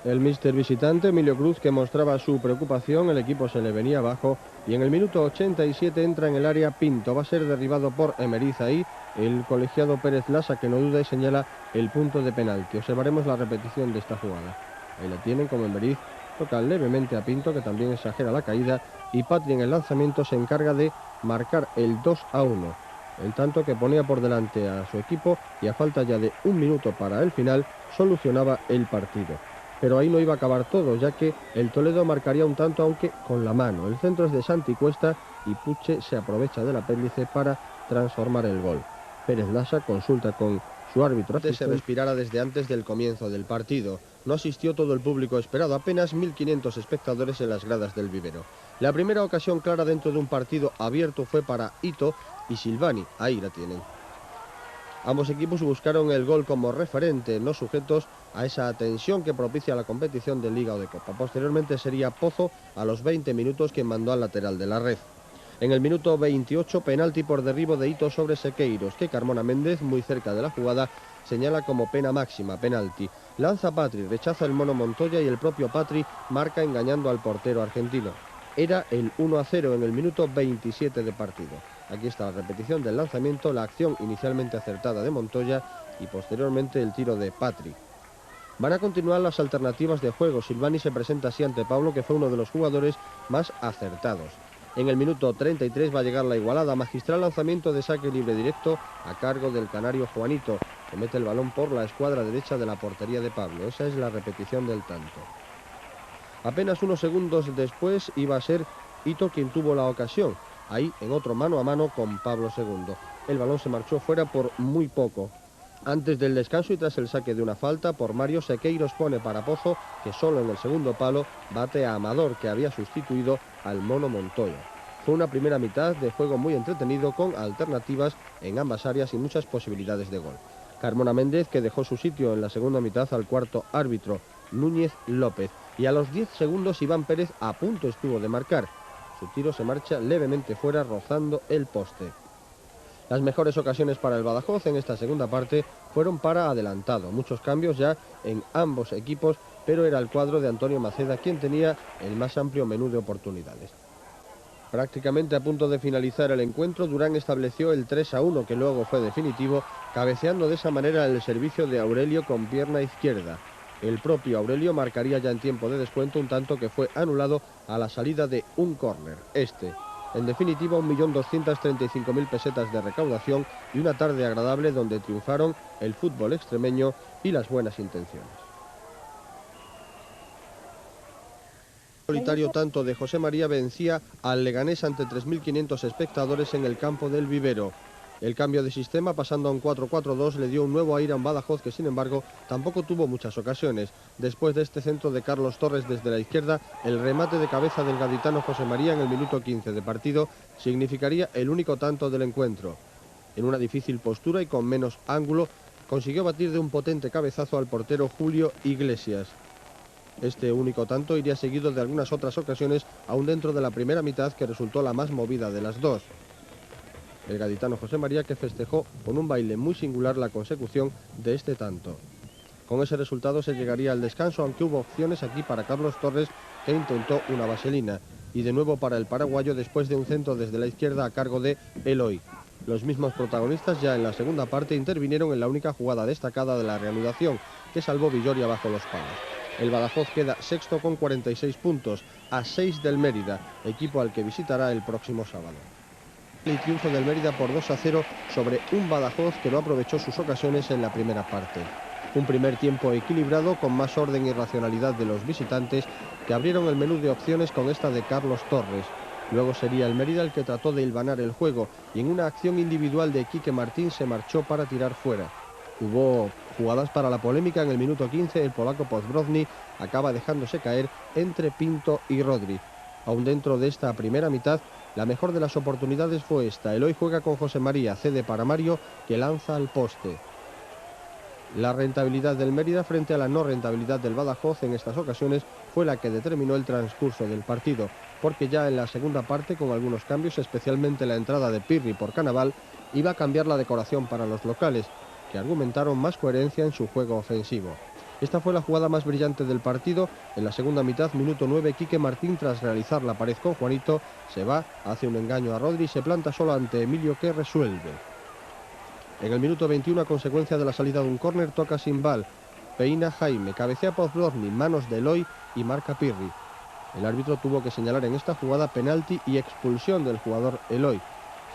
K: El míster visitante, Emilio Cruz, que mostraba su preocupación, el equipo se le venía abajo y en el minuto 87 entra en el área Pinto. Va a ser derribado por Emeriz ahí, el colegiado Pérez Lasa, que no duda y señala el punto de penalti. Observaremos la repetición de esta jugada. Ahí la tienen, como Emeriz toca levemente a Pinto, que también exagera la caída, y Patri en el lanzamiento se encarga de marcar el 2-1. El tanto que ponía por delante a su equipo y a falta ya de 1 minuto para el final solucionaba el partido. Pero ahí no iba a acabar todo, ya que el Toledo marcaría un tanto, aunque con la mano. El centro es de Santi Cuesta y Puche se aprovecha del apéndice para transformar el gol. Pérez Lasa consulta con su árbitro. Se respirara desde antes del comienzo del partido. No asistió todo el público esperado, apenas 1.500 espectadores en las gradas del vivero. La primera ocasión clara dentro de un partido abierto fue para Ito y Silvani. Ahí la tienen. Ambos equipos buscaron el gol como referente, no sujetos a esa tensión que propicia la competición de Liga o de Copa. Posteriormente sería Pozo a los 20 minutos quien mandó al lateral de la red. En el minuto 28, penalti por derribo de Ito sobre Sequeiros, que Carmona Méndez, muy cerca de la jugada, señala como pena máxima, penalti. Lanza Patri, rechaza el mono Montoya y el propio Patri marca engañando al portero argentino. Era el 1-0 en el minuto 27 de partido. Aquí está la repetición del lanzamiento, la acción inicialmente acertada de Montoya y posteriormente el tiro de Patri. Van a continuar las alternativas de juego. Silvani se presenta así ante Pablo, que fue uno de los jugadores más acertados. En el minuto 33 va a llegar la igualada, magistral lanzamiento de saque libre directo a cargo del canario Juanito, que mete el balón por la escuadra derecha de la portería de Pablo. Esa es la repetición del tanto. Apenas unos segundos después iba a ser Ito quien tuvo la ocasión, ahí en otro mano a mano con Pablo II. El balón se marchó fuera por muy poco. Antes del descanso y tras el saque de una falta por Mario, Sequeiros pone para Pozo, que solo en el segundo palo bate a Amador, que había sustituido al mono Montoya. Fue una primera mitad de juego muy entretenido, con alternativas en ambas áreas y muchas posibilidades de gol. Carmona Méndez, que dejó su sitio en la segunda mitad al cuarto árbitro, Núñez López, y a los 10 segundos Iván Pérez a punto estuvo de marcar. Su tiro se marcha levemente fuera, rozando el poste. Las mejores ocasiones para el Badajoz en esta segunda parte fueron para adelantado. Muchos cambios ya en ambos equipos, pero era el cuadro de Antonio Maceda quien tenía el más amplio menú de oportunidades. Prácticamente a punto de finalizar el encuentro, Durán estableció el 3-1, que luego fue definitivo, cabeceando de esa manera el servicio de Aurelio con pierna izquierda. El propio Aurelio marcaría ya en tiempo de descuento un tanto que fue anulado a la salida de un córner. En definitiva, 1.235.000 pesetas de recaudación y una tarde agradable donde triunfaron el fútbol extremeño y las buenas intenciones. Solitario tanto de José María vencía al Leganés ante 3.500 espectadores en el campo del Vivero. El cambio de sistema, pasando a un 4-4-2, le dio un nuevo aire a un Badajoz que, sin embargo, tampoco tuvo muchas ocasiones. Después de este centro de Carlos Torres desde la izquierda, el remate de cabeza del gaditano José María en el minuto 15 de partido significaría el único tanto del encuentro. En una difícil postura y con menos ángulo, consiguió batir de un potente cabezazo al portero Julio Iglesias. Este único tanto iría seguido de algunas otras ocasiones, aún dentro de la primera mitad, que resultó la más movida de las dos. El gaditano José María, que festejó con un baile muy singular la consecución de este tanto. Con ese resultado se llegaría al descanso, aunque hubo opciones aquí para Carlos Torres, que intentó una vaselina, y de nuevo para el paraguayo después de un centro desde la izquierda a cargo de Eloy. Los mismos protagonistas ya en la segunda parte intervinieron en la única jugada destacada de la reanudación, que salvó Villoria bajo los palos. El Badajoz queda sexto con 46 puntos, a 6 del Mérida, equipo al que visitará el próximo sábado. El triunfo del Mérida por 2-0 sobre un Badajoz que no aprovechó sus ocasiones en la primera parte. Un primer tiempo equilibrado, con más orden y racionalidad de los visitantes, que abrieron el menú de opciones con esta de Carlos Torres. Luego sería el Mérida el que trató de hilvanar el juego, y en una acción individual de Quique Martín se marchó para tirar fuera. Hubo jugadas para la polémica. En el minuto 15 el polaco Podbrowny acaba dejándose caer entre Pinto y Rodri. Aún dentro de esta primera mitad, la mejor de las oportunidades fue esta. Eloy juega con José María, cede para Mario, que lanza al poste. La rentabilidad del Mérida frente a la no rentabilidad del Badajoz en estas ocasiones fue la que determinó el transcurso del partido, porque ya en la segunda parte, con algunos cambios, especialmente la entrada de Pirri por Canaval, iba a cambiar la decoración para los locales, que argumentaron más coherencia en su juego ofensivo. Esta fue la jugada más brillante del partido. En la segunda mitad, minuto 9, Quique Martín, tras realizar la pared con Juanito, se va, hace un engaño a Rodri y se planta solo ante Emilio, que resuelve. En el minuto 21, a consecuencia de la salida de un córner, toca Simbal, peina Jaime, cabecea Podbrowny, manos de Eloy y marca Pirri. El árbitro tuvo que señalar en esta jugada penalti y expulsión del jugador Eloy.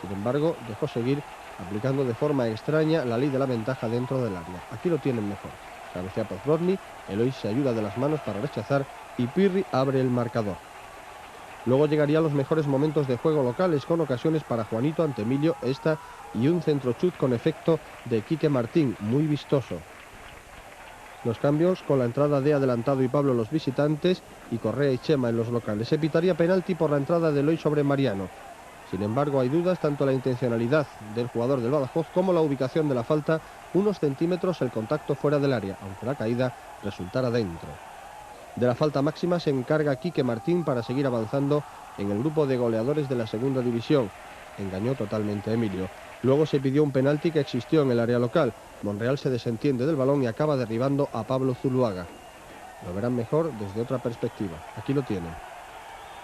K: Sin embargo, dejó seguir, aplicando de forma extraña la ley de la ventaja dentro del área. Aquí lo tienen mejor. Cabecea Podbrowny, Eloy se ayuda de las manos para rechazar y Pirri abre el marcador. Luego llegarían los mejores momentos de juego locales, con ocasiones para Juanito ante Emilio, esta y un centrochut con efecto de Quique Martín, muy vistoso. Los cambios, con la entrada de Adelantado y Pablo los visitantes y Correa y Chema en los locales. Se pitaría penalti por la entrada de Eloy sobre Mariano. Sin embargo, hay dudas, tanto la intencionalidad del jugador del Badajoz como la ubicación de la falta, unos centímetros el contacto fuera del área, aunque la caída resultara dentro. De la falta máxima se encarga Quique Martín para seguir avanzando en el grupo de goleadores de la segunda división. Engañó totalmente a Emilio. Luego se pidió un penalti que existió en el área local. Monreal se desentiende del balón y acaba derribando a Pablo Zuluaga. Lo verán mejor desde otra perspectiva. Aquí lo tienen.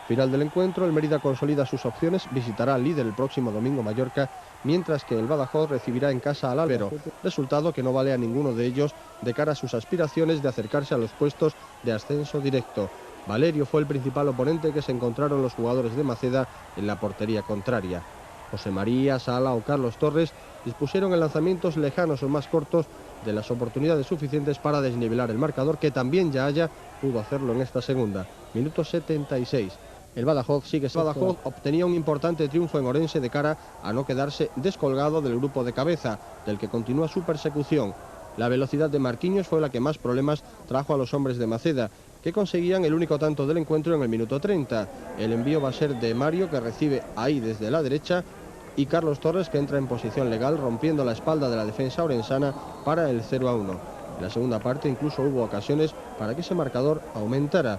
K: Final del encuentro, el Mérida consolida sus opciones, visitará al líder el próximo domingo Mallorca, mientras que el Badajoz recibirá en casa al Albero, resultado que no vale a ninguno de ellos de cara a sus aspiraciones de acercarse a los puestos de ascenso directo. Valerio fue el principal oponente que se encontraron los jugadores de Maceda en la portería contraria. José María, Sala o Carlos Torres dispusieron en lanzamientos lejanos o más cortos de las oportunidades suficientes para desnivelar el marcador, que también Yahaya pudo hacerlo en esta segunda. Minuto 76. El Badajoz sigue. Badajoz obtenía un importante triunfo en Orense de cara a no quedarse descolgado del grupo de cabeza, del que continúa su persecución. La velocidad de Marquinhos fue la que más problemas trajo a los hombres de Maceda, que conseguían el único tanto del encuentro en el minuto 30. El envío va a ser de Mario, que recibe ahí desde la derecha, y Carlos Torres, que entra en posición legal, rompiendo la espalda de la defensa orensana para el 0-1. En la segunda parte incluso hubo ocasiones para que ese marcador aumentara.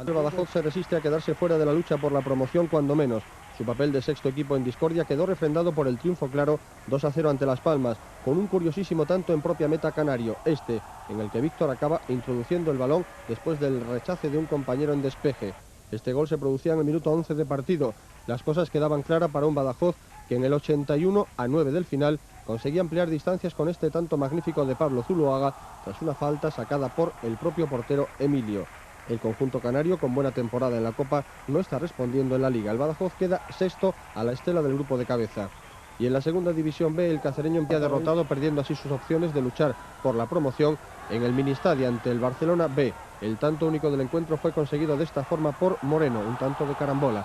K: El Badajoz se resiste a quedarse fuera de la lucha por la promoción, cuando menos. Su papel de sexto equipo en discordia quedó refrendado por el triunfo claro 2-0 ante Las Palmas, con un curiosísimo tanto en propia meta canario, en el que Víctor acaba introduciendo el balón después del rechace de un compañero en despeje. Este gol se producía en el minuto 11 de partido. Las cosas quedaban claras para un Badajoz que en el 81, a 9 del final, conseguía ampliar distancias con este tanto magnífico de Pablo Zuloaga tras una falta sacada por el propio portero Emilio. El conjunto canario, con buena temporada en la Copa, no está respondiendo en la Liga. El Badajoz queda sexto a la estela del grupo de cabeza. Y en la segunda división B, el cacereño empieza derrotado, perdiendo así sus opciones de luchar por la promoción en el Ministadio ante el Barcelona B. El tanto único del encuentro fue conseguido de esta forma por Moreno, un tanto de carambola.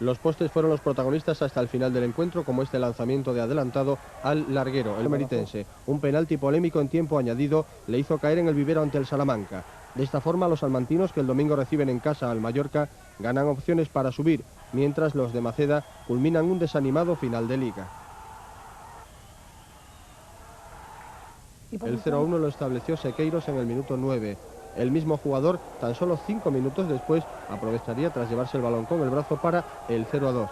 K: Los postes fueron los protagonistas hasta el final del encuentro, como este lanzamiento de adelantado al larguero, el meritense. Un penalti polémico en tiempo añadido le hizo caer en el vivero ante el Salamanca. De esta forma, los salmantinos, que el domingo reciben en casa al Mallorca, ganan opciones para subir, mientras los de Maceda culminan un desanimado final de Liga. El 0-1 lo estableció Sequeiros en el minuto 9. El mismo jugador, tan solo 5 minutos después, aprovecharía tras llevarse el balón con el brazo para el 0-2.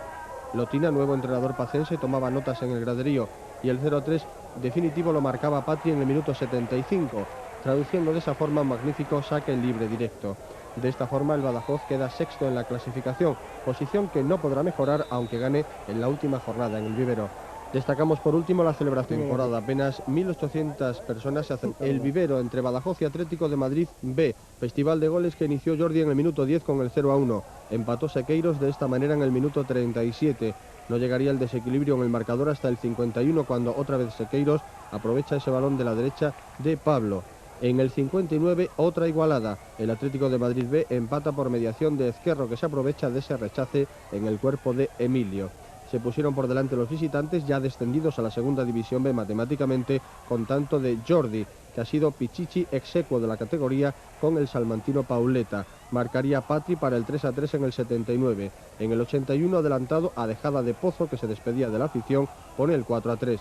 K: Lotina, nuevo entrenador pacense, tomaba notas en el graderío y el 0-3 definitivo lo marcaba Patri en el minuto 75, traduciendo de esa forma un magnífico saque en libre directo. De esta forma el Badajoz queda sexto en la clasificación, posición que no podrá mejorar aunque gane en la última jornada en el vivero. Destacamos por último la celebración temporada. Apenas 1.800 personas se hacen el vivero entre Badajoz y Atlético de Madrid B. Festival de goles que inició Jordi en el minuto 10 con el 0-1. Empató Sequeiros de esta manera en el minuto 37. No llegaría el desequilibrio en el marcador hasta el 51 cuando otra vez Sequeiros aprovecha ese balón de la derecha de Pablo. En el 59 otra igualada. El Atlético de Madrid B empata por mediación de Ezquerro, que se aprovecha de ese rechace en el cuerpo de Emilio. Se pusieron por delante los visitantes, ya descendidos a la segunda división B matemáticamente, con tanto de Jordi, que ha sido pichichi exequo de la categoría con el salmantino Pauleta. Marcaría Patri para el 3-3 en el 79. En el 81 adelantado a dejada de Pozo, que se despedía de la afición, pone el 4-3.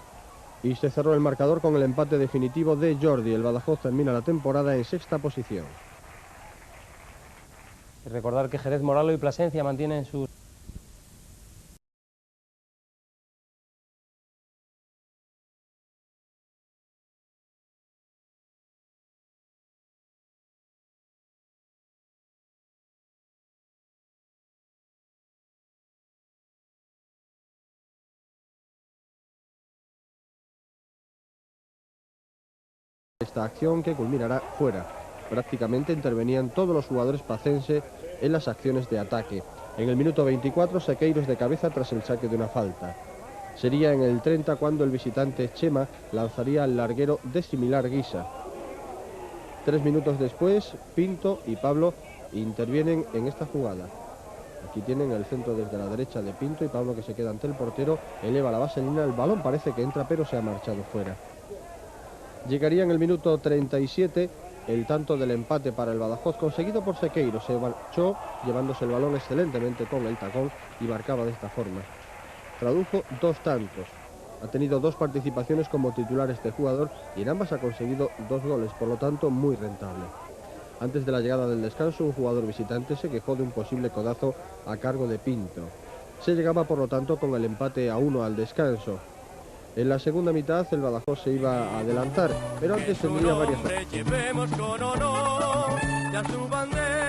K: Y se cerró el marcador con el empate definitivo de Jordi. El Badajoz termina la temporada en sexta posición.
R: Recordar que Jerez, Moralo y Plasencia mantienen sus...
K: Esta acción que culminará fuera. Prácticamente intervenían todos los jugadores pacense en las acciones de ataque. En el minuto 24 Sequeiros de cabeza tras el saque de una falta. Sería en el 30 cuando el visitante Chema lanzaría al larguero de similar guisa. 3 minutos después Pinto y Pablo intervienen en esta jugada. Aquí tienen el centro desde la derecha de Pinto y Pablo, que se queda ante el portero, eleva la vaselina, el balón parece que entra pero se ha marchado fuera. Llegaría en el minuto 37 el tanto del empate para el Badajoz, conseguido por Sequeiros. Se marchó llevándose el balón excelentemente con el tacón y marcaba de esta forma. Tradujo 2 tantos. Ha tenido 2 participaciones como titular este jugador y en ambas ha conseguido 2 goles, por lo tanto muy rentable. Antes de la llegada del descanso, un jugador visitante se quejó de un posible codazo a cargo de Pinto. Se llegaba por lo tanto con el empate a 1 al descanso. En la segunda mitad el Badajoz se iba a adelantar, pero antes tendría varias...
A: Llevemos con honor ya su bandera.